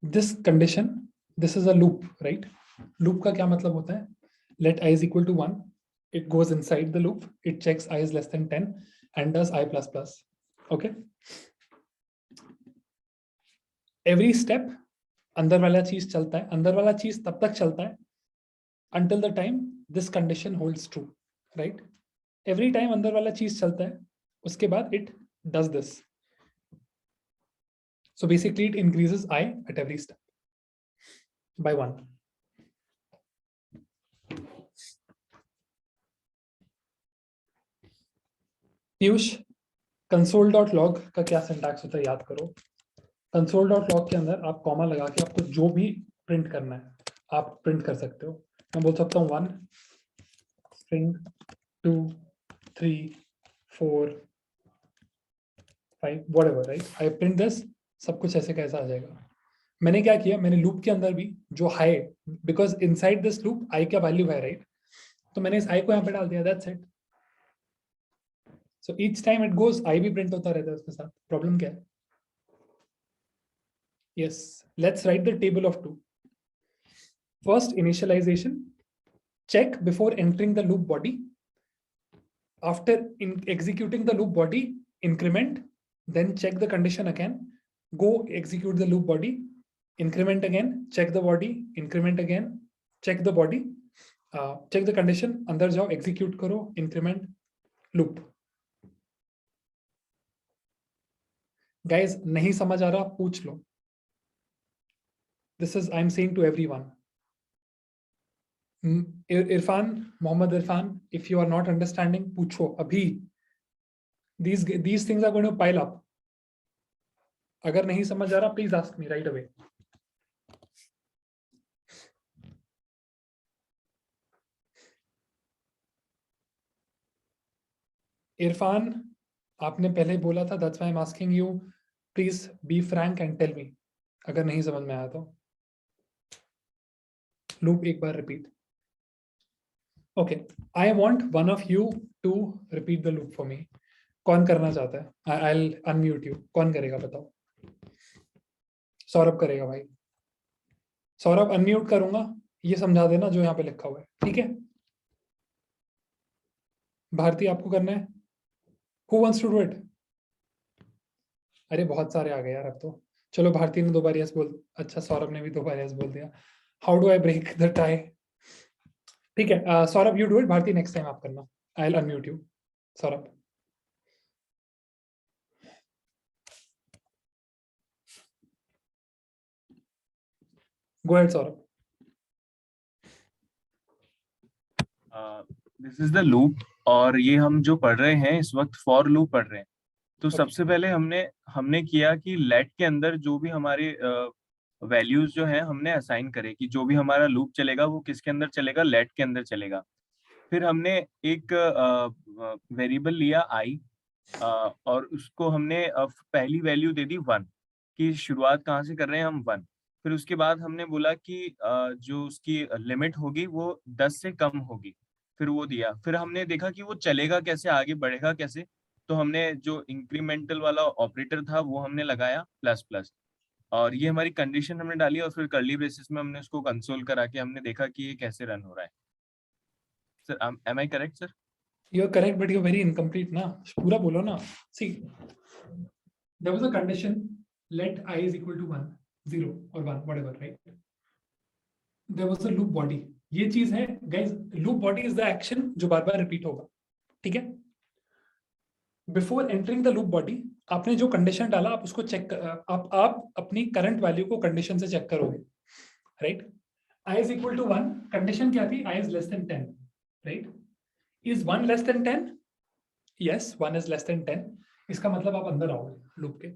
This condition, this is a loop, right? Loop का क्या मतलब होता है? Let I is equal to 1. It goes inside the loop. It checks I is less than 10 and does I plus plus. Okay. Every step अंदर वाला चीज चलता है. अंदर वाला चीज तब तक चलता है until the time this condition holds true, right? Every time अंदर वाला चीज चलता है, उसके बाद it does this. So basically it increases I at every step by 1. Piyush, console.log का क्या सिंटैक्स होता है याद करो. console.log के अंदर आप कॉमा लगा के आपको जो भी प्रिंट करना है आप प्रिंट कर सकते हो. मैं बोल सकता हूँ 1 string 2 3 4 5 whatever, right? I print this. सब कुछ ऐसे कैसा आ जाएगा. मैंने क्या किया, मैंने लूप के अंदर भी जो high, because inside this loop आई का वैल्यू है, राइट? तो मैंने इस आई को यहाँ पे डाल दिया. That's it. So each time it goes, I भी print होता रहता है उसके साथ. Problem क्या है? Yes, let's write the table of two. First, initialization. Check before entering the loop body. After executing the loop body, increment, then check the condition again. Go execute the loop body, increment again, check the body, increment again, check the body, check the condition, अंदर जाओ, execute करो, increment, loop. Guys, नहीं समझ आ रहा, पूछ लो. This is I'm saying to everyone. Irfan, Mohammad Irfan, if you are not understanding, पूछो अभी. These things are going to pile up. अगर नहीं समझ आ रहा, please ask me right away. Irfan, आपने पहले बोला था, that's why I'm asking you, please be frank and tell me. अगर नहीं समझ में आया तो लूप एक बार repeat. Okay, I want one of you to repeat the loop for me. कौन करना चाहता है? I'll unmute you. कौन करेगा बताओ? सौरभ करेगा भाई. सौरभ अनम्यूट करूंगा, ये समझा देना जो यहाँ पे लिखा हुआ है, ठीक है? भारती आपको करना है? Who wants to do it? अरे बहुत सारे आ गए यार अब तो. चलो भारती ने 2 बार यस बोल, अच्छा सौरभ ने भी 2 बार यस बोल दिया. How do I break the tie? ठीक है, Saurabh you do it, Bharti next time आप करना. I will unmute you. Saurabh. Go ahead Saurabh. This is the loop और ये हम जो पढ़ रहे हैं इस वक्त फॉर लूप पढ़ रहे हैं. तो सबसे पहले हमने किया कि लेट के अंदर जो भी हमारे वैल्यूज जो है हमने असाइन करे कि जो भी हमारा लूप चलेगा वो किसके अंदर चलेगा, लेट के अंदर चलेगा. फिर हमने एक वेरिएबल लिया आई और उसको हमने पहली वैल्यू दे दी 1 की शुरुआत कहाँ से कर रहे हैं हम 1. फिर उसके बाद हमने बोला कि जो उसकी लिमिट होगी वो 10 से कम होगी. फिर वो दिया. फिर हमने देखा कि वो चलेगा कैसे, आगे बढ़ेगा कैसे. तो हमने जो इंक्रीमेंटल वाला ऑपरेटर था वो हमने लगाया प्लस प्लस और ये हमारी कंडीशन हमने डाली और फिर कर्ली ब्रेसेस में हमने उसको कंसोल करा के हमने देखा कि ये कैसे रन हो रहा है. Sir am I correct sir? You are correct but you are very incomplete ना. पूरा बोलो ना. See there was a condition let I is equal to 1, 0 or 1 whatever, right? There was a loop body. ये चीज है guys, loop body is the action जो बार बार repeat होगा, ठीक है? Before entering the loop body आपने जो कंडीशन डाला आप उसको चेक, आप अपनी करंट वैल्यू को कंडीशन से चेक करोगे, right? I is equal to 1, condition क्या थी? I is less than 10, right? Is 1 less than 10? Yes, 1 is less than 10. इसका मतलब आप अंदर आओगे लूप के.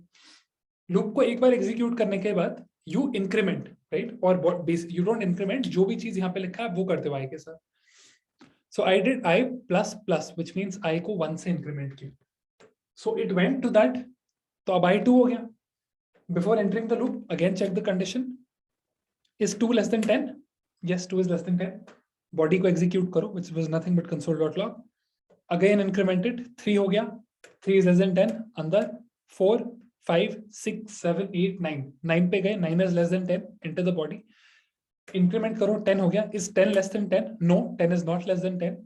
लूप को एक बार एग्जीक्यूट करने के बाद यू इंक्रीमेंट, राइट? और यू डोंट इंक्रीमेंट, जो भी चीज यहाँ पे लिखा है वो करते हो आई के साथ. So i did i plus plus which means i को 1 से इंक्रीमेंट किया. So it went to that, तो अब आई 2 हो गया. Before entering the loop again check the condition. Is 2 less than 10? Yes, 2 is less than 10. Body को execute करो which was nothing but console dot log. Again incremented, 3 हो गया. 3 is less than 10, अंदर 4 5 6 7 8 9, 9 पे गए. 9 is less than 10, enter the body. Increment करो, 10 हो गया. Is 10 less than 10? No, 10 is not less than 10.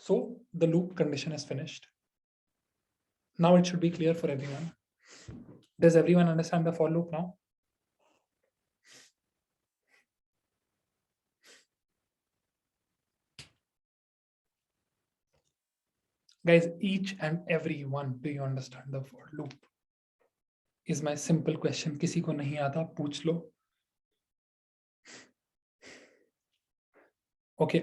So the loop condition is finished. Now it should be clear for everyone. Does everyone understand the for loop now? Guys, each and every one, do you understand the for loop? Is my simple question. किसी को नहीं आता पूछ लो. Okay,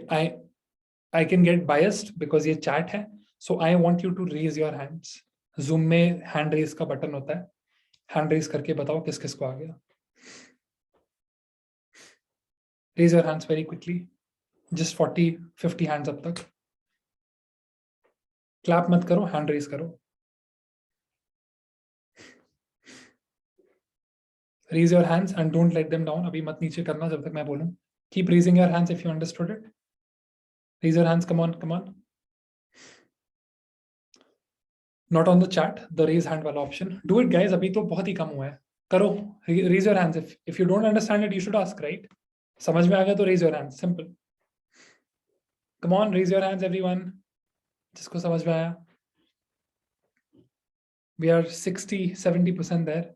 I can get biased because ये chat है. So I want you to raise your hands. Zoom में hand raise का button होता है. Hand raise करके बताओ किस किस को आ गया. Raise your hands very quickly. Just 40-50 hands अब तक. Clap मत करो, hand raise करो. Raise your hands and don't let them down. अभी मत नीचे करना जब तक मैं बोलूं. Keep raising your hands if you understood it. Raise your hands, come on, come on. Not on the chat, the raise hand वाला option. Do it guys, अभी तो बहुत ही कम हुआ है. करो, raise your hands. If you don't understand it, you should ask, right? समझ में आ गया तो raise your hands. Simple. Come on, raise your hands, everyone. जिसको समझ में आया. We are 60-70% there.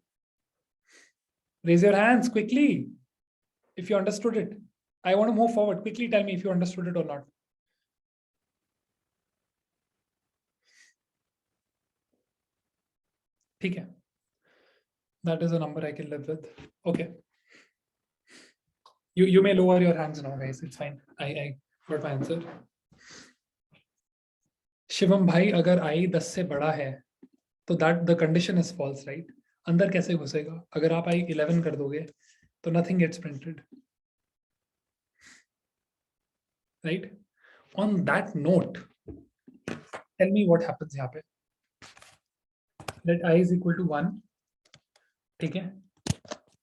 Raise your hands quickly if you understood it. I want to move forward. Quickly tell me if you understood it or not. ठीक है. That is a number I can live with. Okay. You may lower your hands now, guys. It's fine. I got my answer. Shivam भाई, अगर I 10 से बड़ा है तो that the condition is false, right? अंदर कैसे घुसेगा? अगर आप I 11 कर दोगे तो nothing gets printed, right? On that note, tell me what happens यहाँ पे. Let I is equal to 1. ठीक है?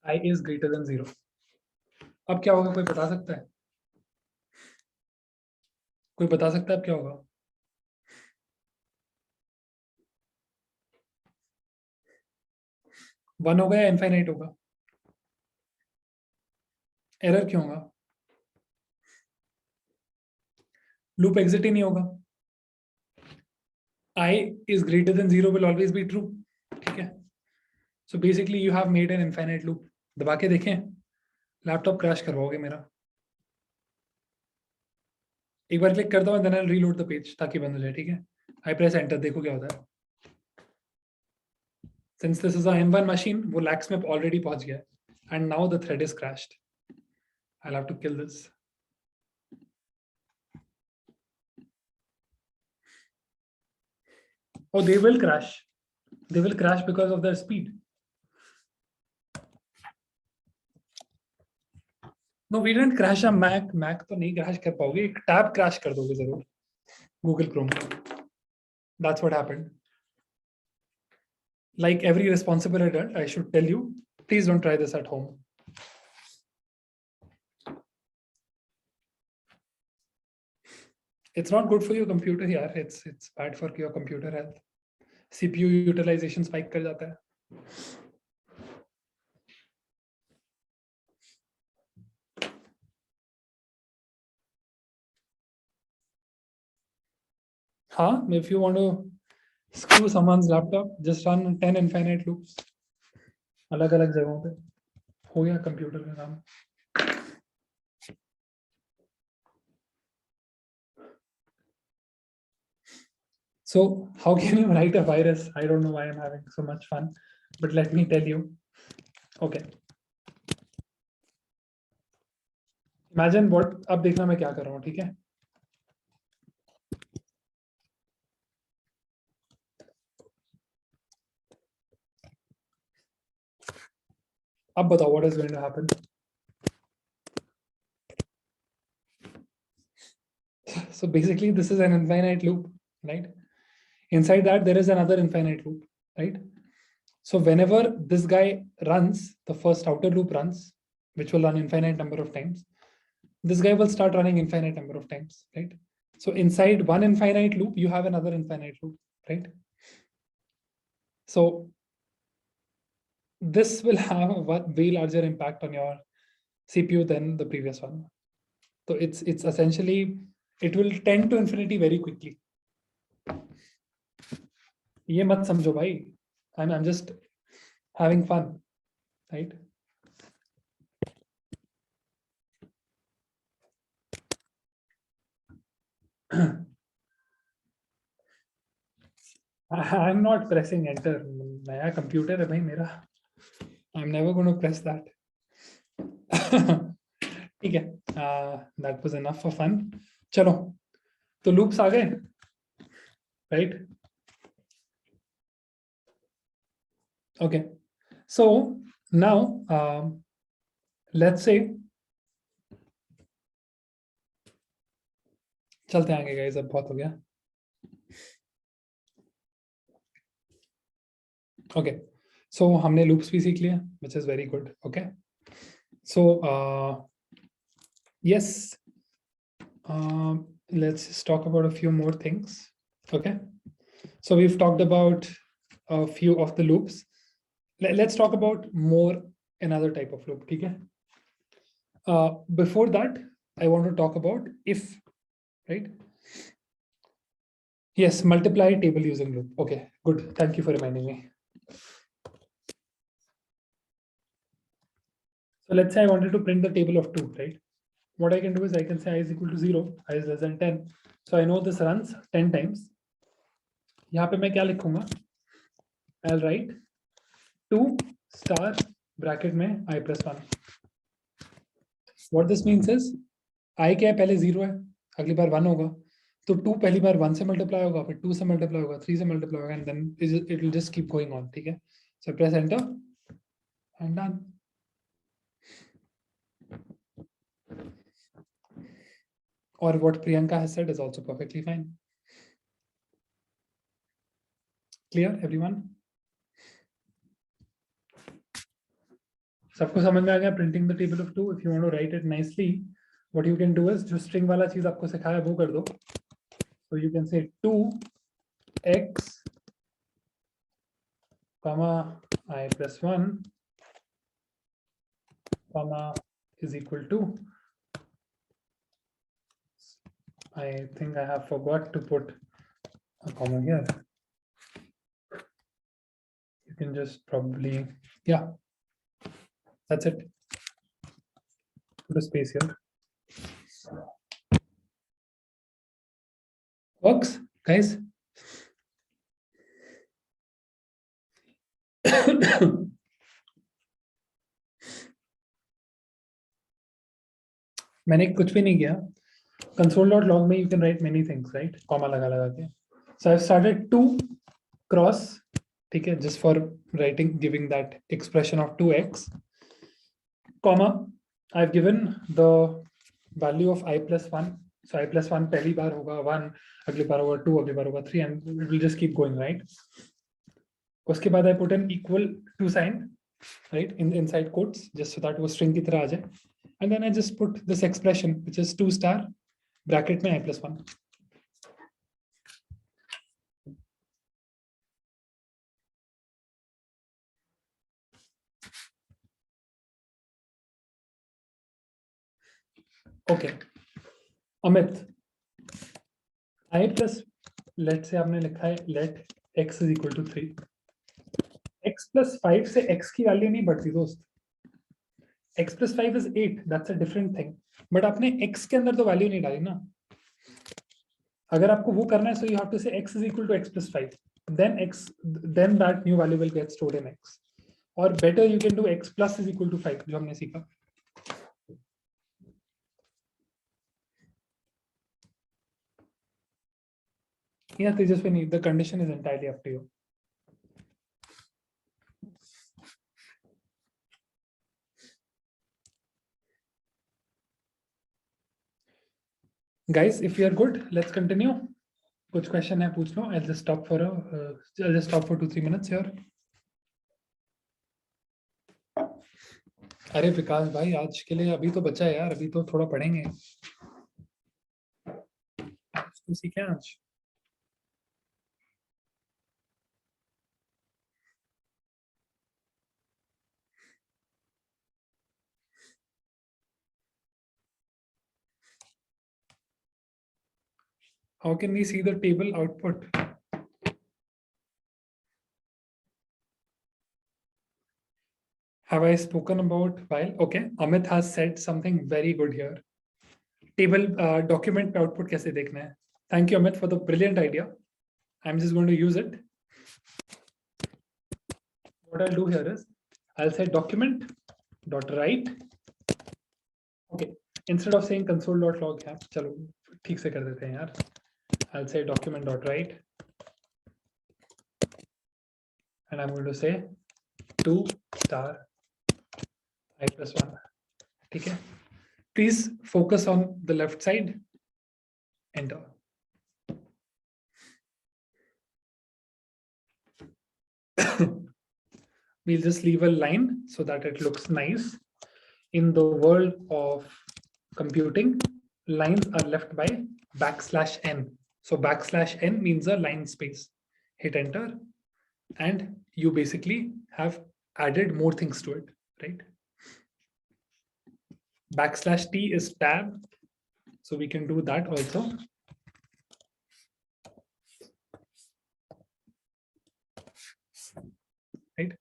I is greater than 0. अब क्या होगा? कोई बता सकता है? कोई बता सकता है अब क्या होगा? वन होगा या इनफाइनाइट होगा? एरर क्यों होगा? लूप एग्जिट ही नहीं होगा. I is greater than 0 will always be true. ठीक है? So basically you have made an infinite loop. दबा के देखें, लैपटॉप क्रैश करवाओगे मेरा. एक बार क्लिक करता हूँ, then I'll reload the page ताकि बंद हो जाए. ठीक है? I press enter, देखो क्या होता है. Since this is a M1 machine, वो lakhs में already पहुंच गया, and now the thread is crashed. I'll have to kill this. Oh, they will crash. They will crash because of their speed. No, we didn't crash a Mac. Mac तो नहीं crash कर पाओगे. एक tab crash कर दोगे जरूर. Google Chrome. That's what happened. Like every responsible adult, I should tell you, please don't try this at home. It's not good for your computer here. It's bad for your computer health. CPU utilization spike कर जाता है. हाँ, if you want to screw someone's laptop, just run 10 infinite loops. अलग-अलग जगहों पे. हो गया computer का काम. So how can you write a virus? I don't know why I'm having so much fun, but let me tell you. Okay. Imagine what. अब देखना मैं क्या कर रहा हूँ, ठीक है? अब बताओ what is going to happen. So basically, this is an infinite loop, right? Inside that, there is another infinite loop, right? So whenever this guy runs, the first outer loop runs, which will run infinite number of times, this guy will start running infinite number of times, right? So inside one infinite loop, you have another infinite loop, right? So this will have a way larger impact on your CPU than the previous one. So it's essentially, it will tend to infinity very quickly. ये मत समझो भाई. I'm just having fun, right? I'm not pressing enter. नया computer है भाई मेरा. I'm never going to press that. ठीक है. That was enough for fun. चलो, तो loops आ गए, right? Okay. So now let's say चलते आगे guys, अब बहुत हो गया. Okay. So हमने loops भी सीख लिया, which is very good. Okay. So yes, let's just talk about a few more things. Okay. So we've talked about a few of the loops. Let's talk about more another type of loop. Okay. Before that, I want to talk about if, right? Yes, multiply table using loop. Okay, good. Thank you for reminding me. So let's say I wanted to print the table of 2, right? What I can do is I can say I is equal to 0, I is less than 10. So I know this runs 10 times. यहाँ पे मैं क्या लिखूंगा? I'll write 2 star bracket में I plus 1. What this means is I क्या है पहले 0 है, अगली बार 1 होगा. तो 2 पहली बार 1 से मल्टीप्लाई होगा, फिर 2 से मल्टीप्लाई होगा, 3 से मल्टीप्लाई होगा, and then it will just keep going on. ठीक है? So press enter and done. Or what Priyanka has said is also perfectly fine. Clear, everyone? सबको समझ में आ गया? Printing the table of 2. If you want to write it nicely, what you can do is जो string वाला चीज आपको सिखाया वो कर दो. So you can say 2x comma I plus 1 comma is equal to. I think I have forgot to put a comma here. You can just probably, yeah, that's it. Put a space here. Works, guys? मैंने कुछ भी नहीं किया. Console.log में you can write many things, right? Comma लगा के. So I've started 2 cross, ठीक है, just for writing, giving that expression of 2x, comma, I've given the value of I plus 1. So I plus 1 पहली बार होगा 1, अगली बार होगा 2, अगली बार होगा 3, and it will just keep going, right? उसके बाद I put an equal to sign, right, inside quotes, just so that वो string की तरह आ जाए. And then I just put this expression, which is 2 star bracket में I plus 1. Okay, Amit, I plus, let's say आपने लिखा है let x is equal to 3. x plus 5 से x की वैल्यू नहीं बढ़ती दोस्त. x plus 5 is 8. That's a different thing. But आपने x के अंदर तो वैल्यू नहीं डाली ना. अगर आपको वो करना है, so you have to say x is equal to x plus 5. Then that new value will get stored in x. Or better, you can do x plus is equal to 5, जो हमने सीखा. Yeah, Tejaswini, the condition is entirely up to you. Guys, if you are good, let's continue. कुछ question है पूछ लो. I'll just stop for 2-3 minutes here. अरे विकास भाई, आज के लिए अभी तो बचा है यार, अभी तो थोड़ा पढ़ेंगे. तो सीखें आज. How can we see the table output? Have I spoken about while? Okay, Amit has said something very good here. Table document output कैसे देखना है? Thank you, Amit, for the brilliant idea. I'm just going to use it. What I'll do here is I'll say document.write. Okay, instead of saying console.log, yeah, चलो ठीक से कर देते हैं यार. I'll say document.write, and I'm going to say 2 star I plus 1. ठीक है? Please focus on the left side. Enter. We'll just leave a line so that it looks nice. In the world of computing, lines are left by \n. So \n means a line space. hit enter, and you basically have added more things to it, right? \t is tab, so we can do that also. Right?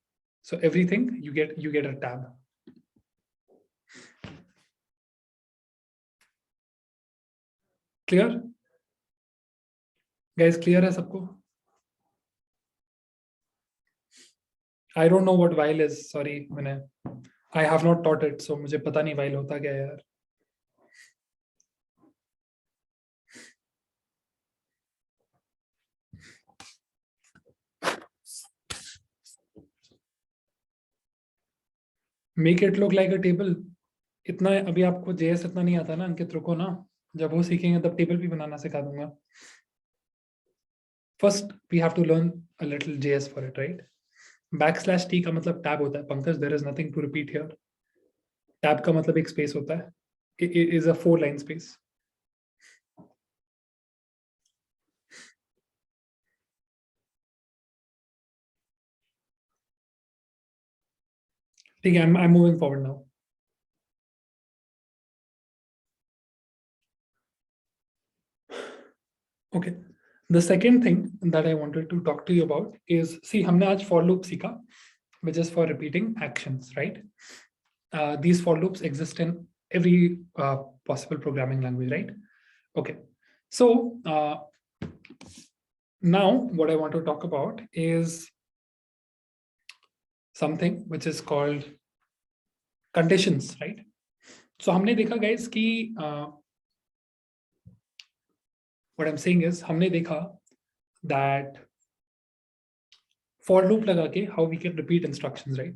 So everything you get a tab. Clear? Guys, clear है सबको? I don't know what while is. Sorry, I have not taught it, so मुझे पता नहीं while होता क्या है यार. Make it look like a table. इतना अभी आपको JS इतना नहीं आता ना अंकित, रुको ना, जब वो सीखेंगे तब टेबल भी बनाना सिखा दूंगा. First we have to learn a little JS for it, right? \t का मतलब tab होता है. Pankaj, there is nothing to repeat here. Tab का मतलब एक space होता है. It is a 4-line space. ठीक है, I'm moving forward now. Okay. The second thing that I wanted to talk to you about is, see, हमने आज for loop सीखा, which is for repeating actions, right? These for loops exist in every possible programming language, right? Okay. So now what I want to talk about is something which is called conditions, right? So हमने देखा guys कि what I'm saying is हमने देखा that for loop लगा के how we can repeat instructions, right?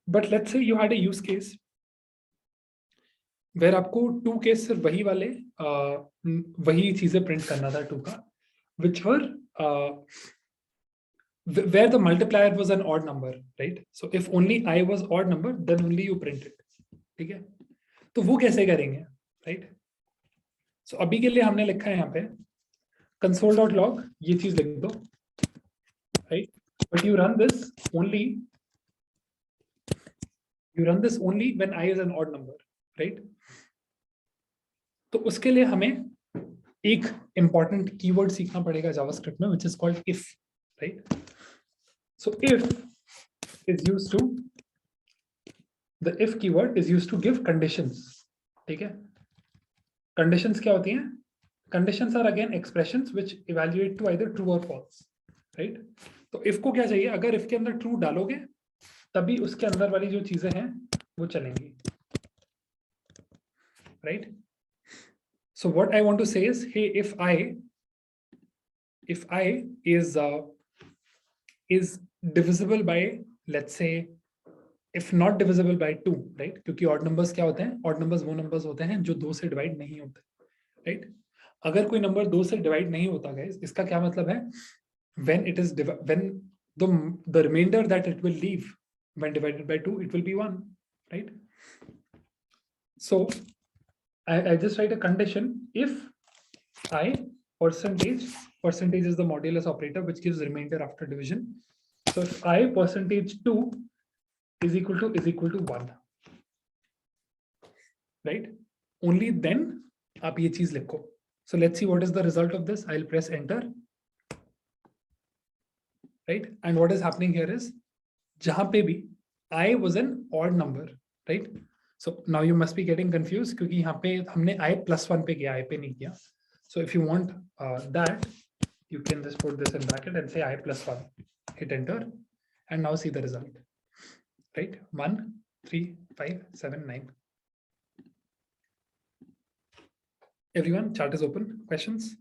But let's say you had a use case where आपको to के सिर्फ वही वाले वही चीजें प्रिंट करना था टू का, which were where the multiplier was an odd number, right? So if only I was odd number, then only you print it. ठीक है? तो वो कैसे करेंगे, right? So अभी के लिए हमने लिखा है यहाँ पे console.log, ये चीज लिख दो, right? But you run this only when I is an odd number, right? तो उसके लिए हमें एक important keyword सीखना पड़ेगा जावास्क्रिप्ट में, which is called if, right? So if is used to, the if keyword is used to give conditions. ठीक है? Conditions क्या होती हैं? Conditions are again expressions which evaluate to either true or false, right? तो if को क्या चाहिए? अगर if के अंदर true डालोगे तभी उसके अंदर वाली जो चीजें हैं वो चलेंगी, right? So what I want to say is, hey, if I is divisible by, let's say, if not divisible by 2, right? क्योंकि odd numbers क्या होते हैं? Odd numbers वो numbers होते हैं जो 2 से divide नहीं होते, right? अगर कोई number 2 से divide नहीं होता guys, इसका क्या मतलब है? When the remainder that it will leave when divided by 2, it will be 1, right? So I just write a condition if I percentage is the modulus operator which gives remainder after division. So if I %2 is equal to 1, right? Only then आप ये चीज लिखो. So let's see what is the result of this. I'll press enter, right? And what is happening here is जहां पे भी I was an odd number, right? So now you must be getting confused क्योंकि यहाँ पे हमने I +1 पे किया, I पे नहीं किया. So if you want that, you can just put this in bracket and say I +1, hit enter, and now see the result, right? 1, 3, 5, 7, 9. Everyone, chart is open. Questions?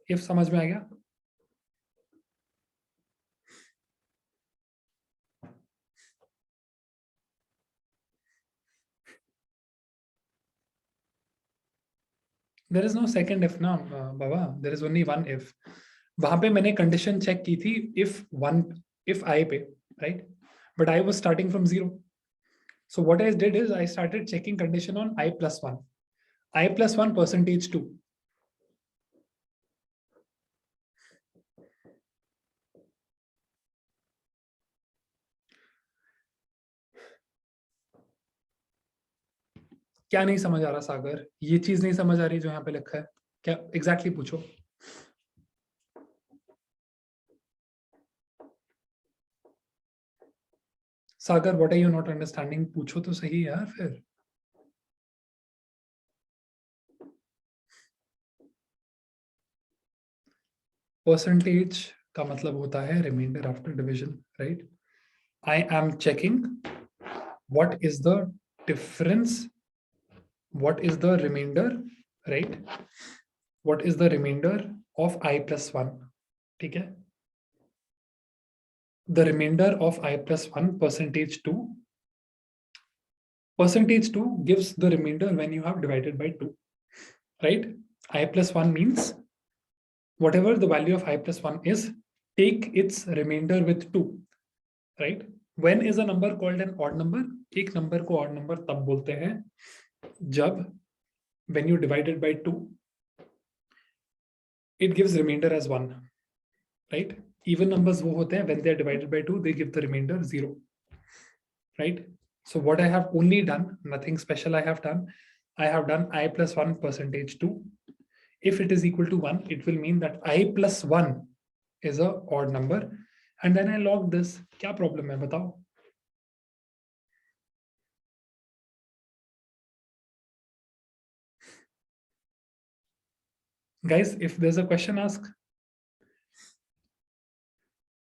If समझ में आ गया? There is no second if ना बाबा, there is only one if. वहां पे मैंने condition check की थी if I पे, right? But I was starting from 0. So what I did is I started checking condition on I +1. I +1 %2. क्या नहीं समझ आ रहा सागर? ये चीज नहीं समझ आ रही जो यहाँ पे लिखा है, क्या एग्जैक्टली पूछो। Sagar what are you not understanding? पूछो तो सही यार फिर। परसेंटेज का मतलब होता है reminder after division, right? I am checking what is the difference, what is the remainder, right? What is the remainder of I plus 1? ठीक है, the remainder of I plus 1 percentage 2. Percentage 2 gives the remainder when you have divided by 2, right? I plus 1 means whatever the value of I plus 1 is, take its remainder with 2, right? When is a number called an odd number? एक number को odd number तब बोलते हैं जब when you divide it by 2, it gives remainder as 1, right? Even numbers वो होते हैं when they are divided by 2, they give the remainder 0, right? So what I have only done, nothing special I have done, I have done I plus 1 percentage 2. If it is equal to 1, it will mean that I plus 1 is a odd number, and then I log this. क्या problem है बताओ? Guys, if there's a question, ask.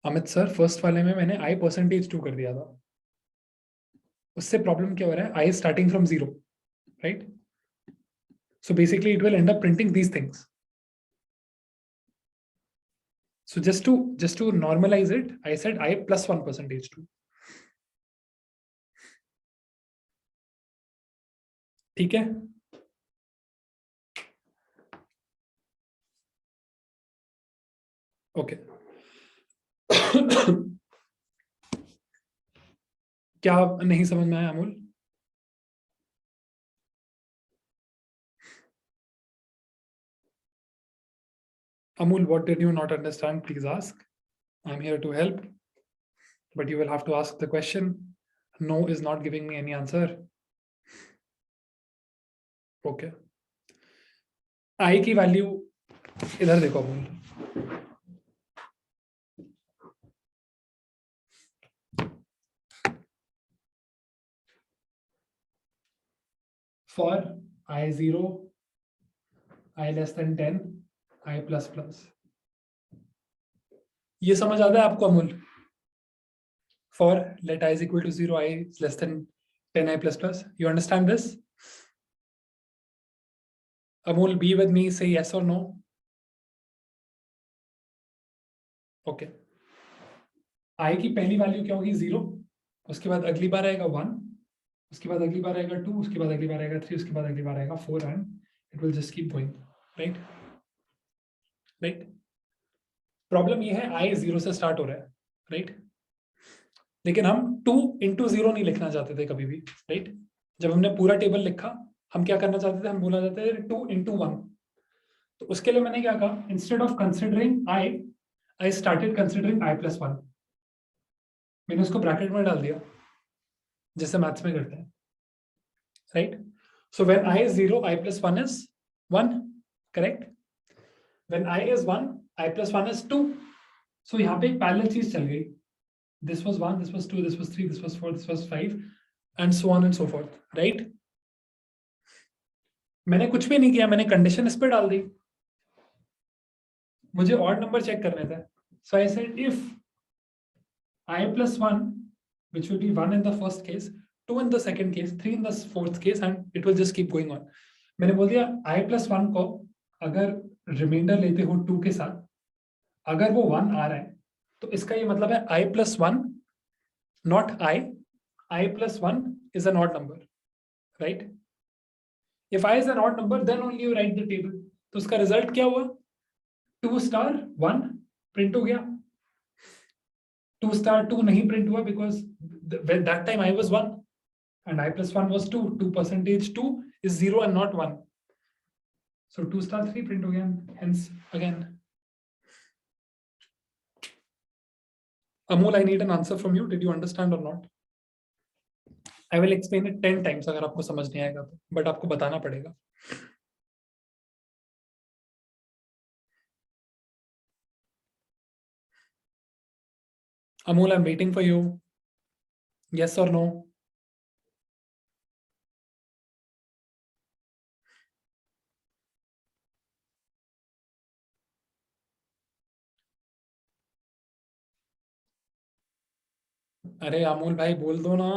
Amit sir, first वाले में मैंने I percentage 2 कर दिया था, उससे प्रॉब्लम क्या हो रहा है? I starting from 0, right? So basically it will end up printing these things. So just to normalize it, I said I plus 1 percentage 2. ठीक है? ओके। क्या नहीं समझ में आया Amul? Amul, what did you not understand? Please ask. I'm here to help, but you will have to ask the question. No is not giving me any answer. Okay. I की value इधर देखो Amul, for I0, I less than 10, I plus plus. ये समझ आता है आपको Amul? For let I is equal to 0, I is less than 10, I plus plus. You understand this? Amul, be with me, say yes or no. Okay. I की पहली value क्या होगी? 0, उसके बाद अगली बार आएगा 1, उसके बाद अगली बार आएगा 2, उसके बाद अगली बार आएगा 3, उसके बाद अगली बार आएगा 4, and it will just keep going, right? Right. Problem ये है I 0 से स्टार्ट हो रहा है, राइट? लेकिन हम 2 into 0 नहीं लिखना चाहते थे कभी भी, राइट? जब हमने पूरा टेबल लिखा, हम क्या करना चाहते थे? हम बोला जाता है 2 into 1. तो उसके लिए मैंने क्या कहा? Instead of considering I started considering I plus 1. मैंने उसको ब्रैकेट में डाल दिया, जैसे मैथ्स में करते हैं, right? So when I is 0, I plus 1 is 1, correct? When I is 1, I plus 1 is 2. सो यहाँ पे एक पैरेलल चीज चल गई. This was 1, this was 2, this was 3, this was 4, this was 5, and so on and so forth, right? मैंने कुछ भी नहीं किया, मैंने कंडीशन इस पे डाल दी. मुझे ऑड नंबर चेक करने थे. So I said if I plus 1, which will be 1 in the first case, 2 in the second case, 3 in the fourth case, and it will just keep going on. मैंने बोल दिया I plus 1 को अगर reminder लेते हो 2 के साथ, अगर वो 1 आ रहा है, तो इसका ये मतलब है I plus 1, not I plus 1 is an odd number, right? If I is an odd number, then only you write the table. तो उसका रिजल्ट क्या हुआ? 2 star 1 प्रिंट हो गया. 2 star 2 नहीं प्रिंट हुआ because that time I was 1 and I plus 1 was 2. 2 percentage 2 is 0 and not 1. So 2 star 3 print हो गया. Hence again, Amol, I need an answer from you. Did you understand or not? I will explain it 10 times अगर आपको समझ नहीं आएगा तो, but आपको बताना पड़ेगा. Amol, I'm waiting for you. Yes or no? अरे अमोल भाई बोल दो ना,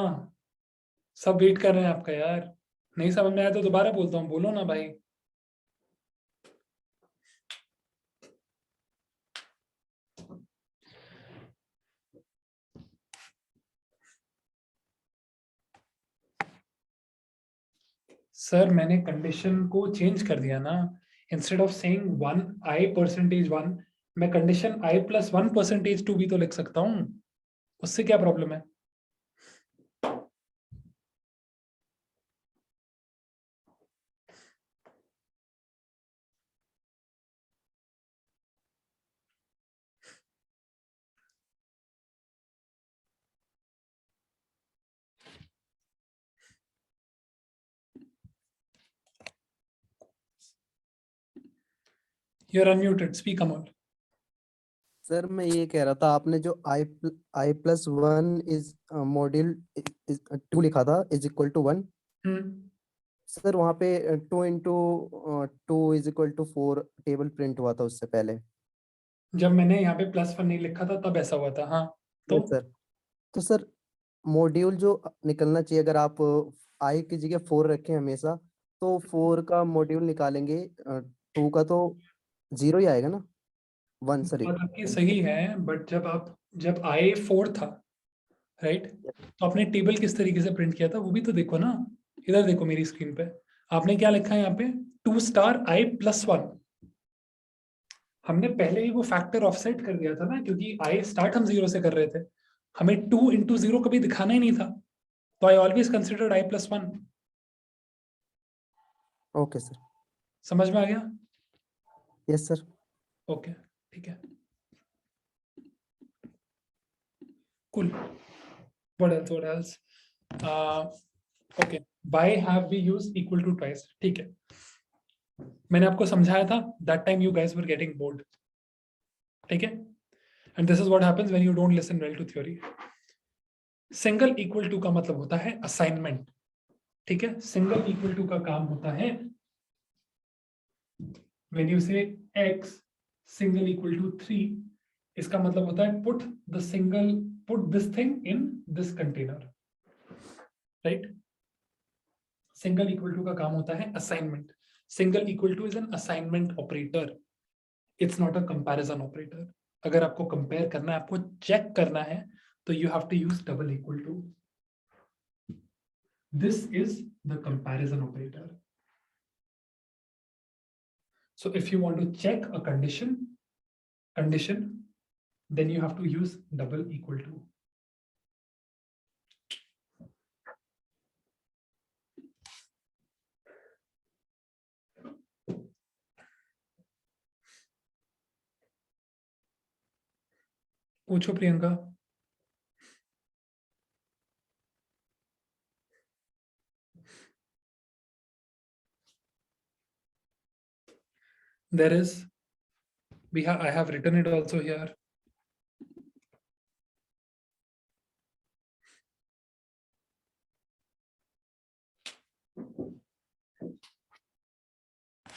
सब वेट कर रहे हैं आपका यार. नहीं समझ में आया तो दोबारा बोलता हूँ, बोलो ना भाई. सर मैंने कंडीशन को चेंज कर दिया ना. इंस्टेड ऑफ सेइंग 1 I%1, मैं कंडीशन I+1%2 भी तो लिख सकता हूँ. उससे क्या प्रॉब्लम है? You are unmuted, speak Amol. Sir मैं ये कह रहा था, आपने जो I+1 इज मॉड्यूल 2 लिखा था इज इक्वल टू 1. सर वहाँ पे 2 × 2 = 4 टेबल प्रिंट हुआ था उससे पहले. जब मैंने यहाँ पे +1 नहीं लिखा था तब ऐसा हुआ था. हाँ तो सर तो सर मॉड्यूल जो निकलना चाहिए, अगर आप I की जगह 4 रखें हमेशा, तो 4 का मॉड्यूल निकालेंगे 2 का तो 0 ही आएगा ना. 1 सॉरी. बात आपकी सही है, बट जब I4 था, राइट, तो आपने टेबल किस तरीके से प्रिंट किया था वो भी तो देखो ना. इधर देखो मेरी स्क्रीन पे, आपने क्या लिखा है यहाँ पे? 2*I+1. हमने पहले ही वो फैक्टर ऑफसेट कर दिया था ना, क्योंकि I स्टार्ट हम 0 से कर रहे थे. हमें 2 × 0 कभी दिखाना ही नहीं था, तो I always considered I+1. Okay sir. समझ में आ गया? Yes sir. ओके, ठीक है. Cool. What else? What else? Okay. By have we used equal to twice? ठीक है. मैंने आपको समझाया था. That time you guys were getting bored. ठीक है. And this is what happens when you don't listen well to theory. Single equal to का मतलब होता है assignment. ठीक है. Single equal to का काम होता है when you say x single equal to 3, इसका मतलब होता है put this thing in this container. Right? Single equal to का काम होता है assignment. Single equal to is an assignment operator. It's not a comparison operator. अगर आपको कंपेयर करना है, आपको चेक करना है, तो you have to use double equal to. This is the comparison operator. So if you want to check a condition then you have to use double equal to. पूछो Priyanka. There is, I have written it also here.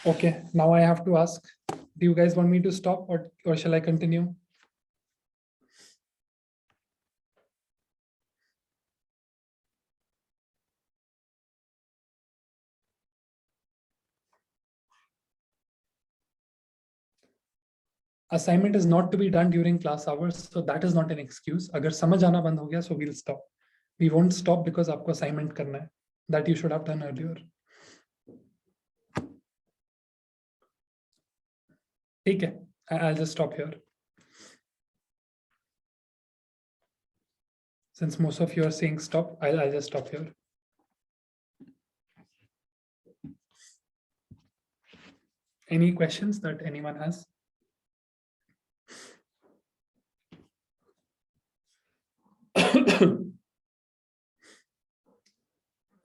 Okay, now I have to ask, do you guys want me to stop or shall I continue? Assignment is not to be done during class hours, so that is not an excuse. अगर समझ आना बंद हो गया, so we'll stop. We won't stop because आपको assignment करना है. That you should have done earlier. ठीक है, I'll just stop here. Since most of you are saying stop, I'll just stop here. Any questions that anyone has?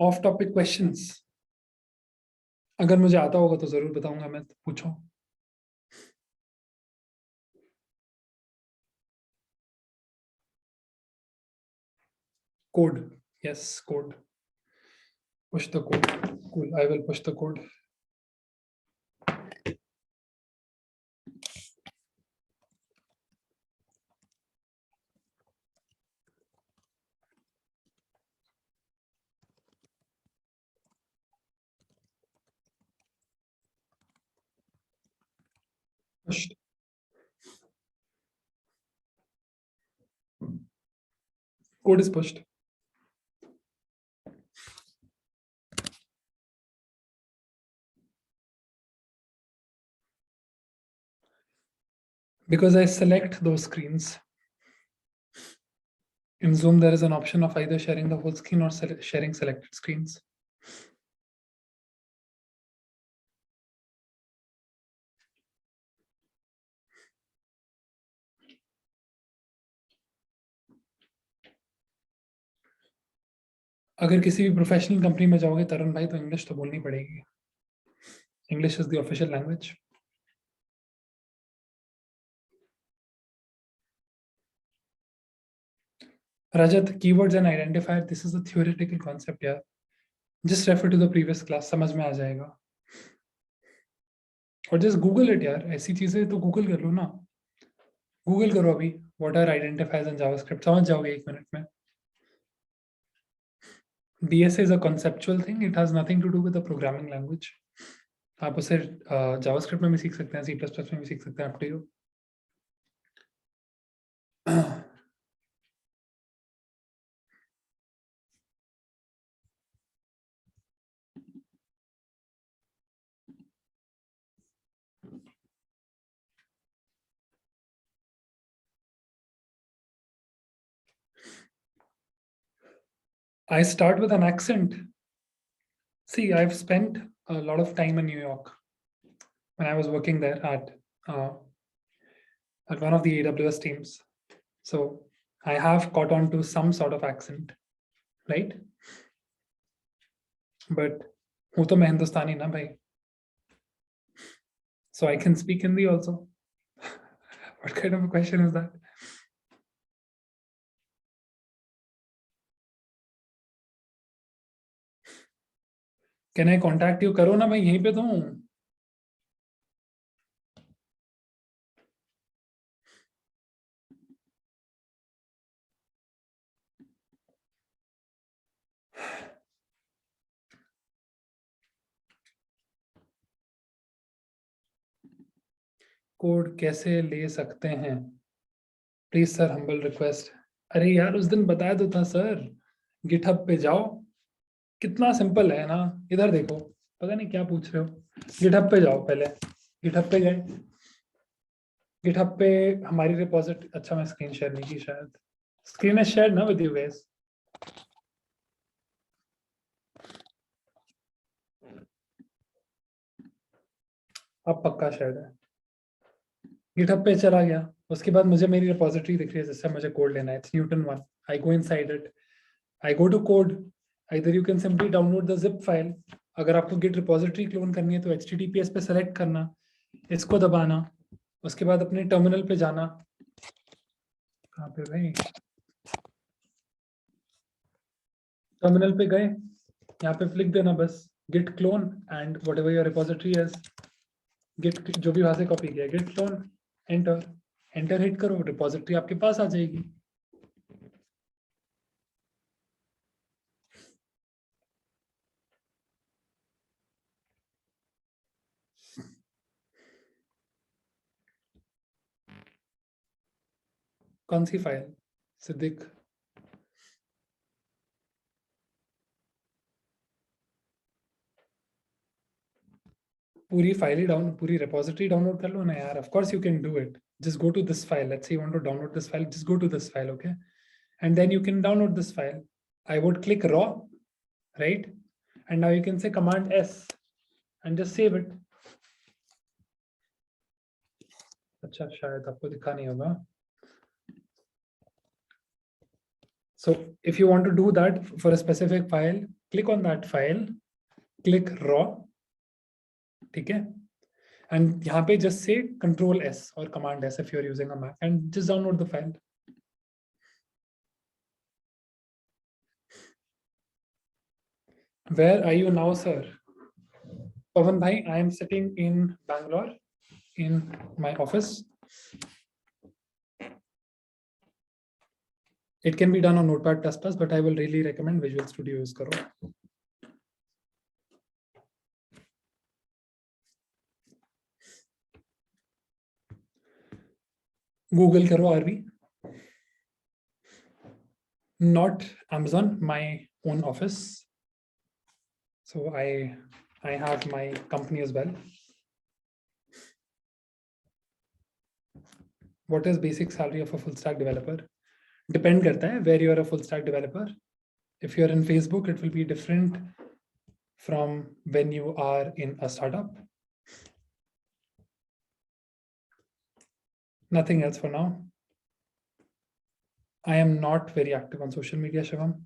Of topic questions अगर मुझे आता होगा तो जरूर बताऊंगा मैं, तो पूछो। Code. Yes, code. Push the code. Cool. I will push the code. Pushed. Code is pushed. Because I select those screens. In Zoom, there is an option of either sharing the whole screen or sharing selected screens. अगर किसी भी professional company में जाओगे तरुण भाई तो English तो बोलनी पड़ेगी. English is the official language. Rajat, keywords and identifier, this is a theoretical concept यार. Just refer to the previous class, समझ में आ जाएगा. और just Google it यार, ऐसी चीजें तो Google कर लो ना. Google करो अभी, what are identifiers in JavaScript, समझ जाओगे 1 मिनट में. DSA is a conceptual thing, it has nothing to do with the programming language. आप उसे JavaScript में भी सीख सकते हैं, C++ में भी सीख सकते हैं, up to you. I start with an accent. See, I've spent a lot of time in New York when I was working there at one of the AWS teams. So I have caught on to some sort of accent, right? But हूँ तो मैं हिंदुस्तानी ना भाई. So I can speak Hindi also. What kind of a question is that? Can I contact you? करो ना भाई, यहीं पे तो हूँ. कोड कैसे ले सकते हैं? Please sir, humble request. अरे यार उस दिन बताया तो था सर, गिटहब पे जाओ, कितना सिंपल है ना. इधर देखो, पता नहीं क्या पूछ रहे हो. गिटहब पे जाओ पहले. गिटहब पे गए, गिटहब पे हमारी रिपोजिटरी. अच्छा मैं स्क्रीन शेयर नहीं की शायद. स्क्रीन इज शेयर्ड ना विद यू गाइस. अब पक्का शेयर्ड है. गिटहब पे चला गया, उसके बाद मुझे मेरी रिपोजिटरी दिख रही है जिससे मुझे कोड लेना है. It's Newton 1. I go inside it, I go to code. Either you can simply download the zip file. अगर आपको गिट रिपोजिटरी क्लोन करनी है तो https पे सेलेक्ट करना, इसको दबाना, उसके बाद अपने टर्मिनल पे जाना. कहाँ पे भाई? टर्मिनल पे गए, यहाँ पे लिख देना बस git clone and whatever your repository is, git जो भी वहां से कॉपी किया, git clone, enter. Enter hit करो, रिपोजिटरी आपके पास आ जाएगी. कौन सी फाइल सिद्दीक? पूरी फाइल ही पूरी रिपोजिटरी डाउनलोड कर लो ना यार. Of course you can do it. Just go to this file. Let's say you want to download this file, just go to this file, okay, and then you can download this file. I would click raw, right, and now you can say command S and just save it. अच्छा शायद आपको दिखा नहीं होगा. So if you want to do that for a specific file, click on that file, click raw, ठीक है, and यहाँ पे just say Control S or Command S if you're using a Mac and just download the file. Where are you now, sir? Pavan bhai, I am sitting in Bangalore in my office. It can be done on Notepad++, but I will really recommend Visual Studio use karo. Google karo RV. Not Amazon, my own office. So I have my company as well. What is basic salary of a full stack developer? Depend karta hai where you are a full stack developer. If you're in Facebook, it will be different from when you are in a startup. Nothing else for now. I am not very active on social media, Shivam.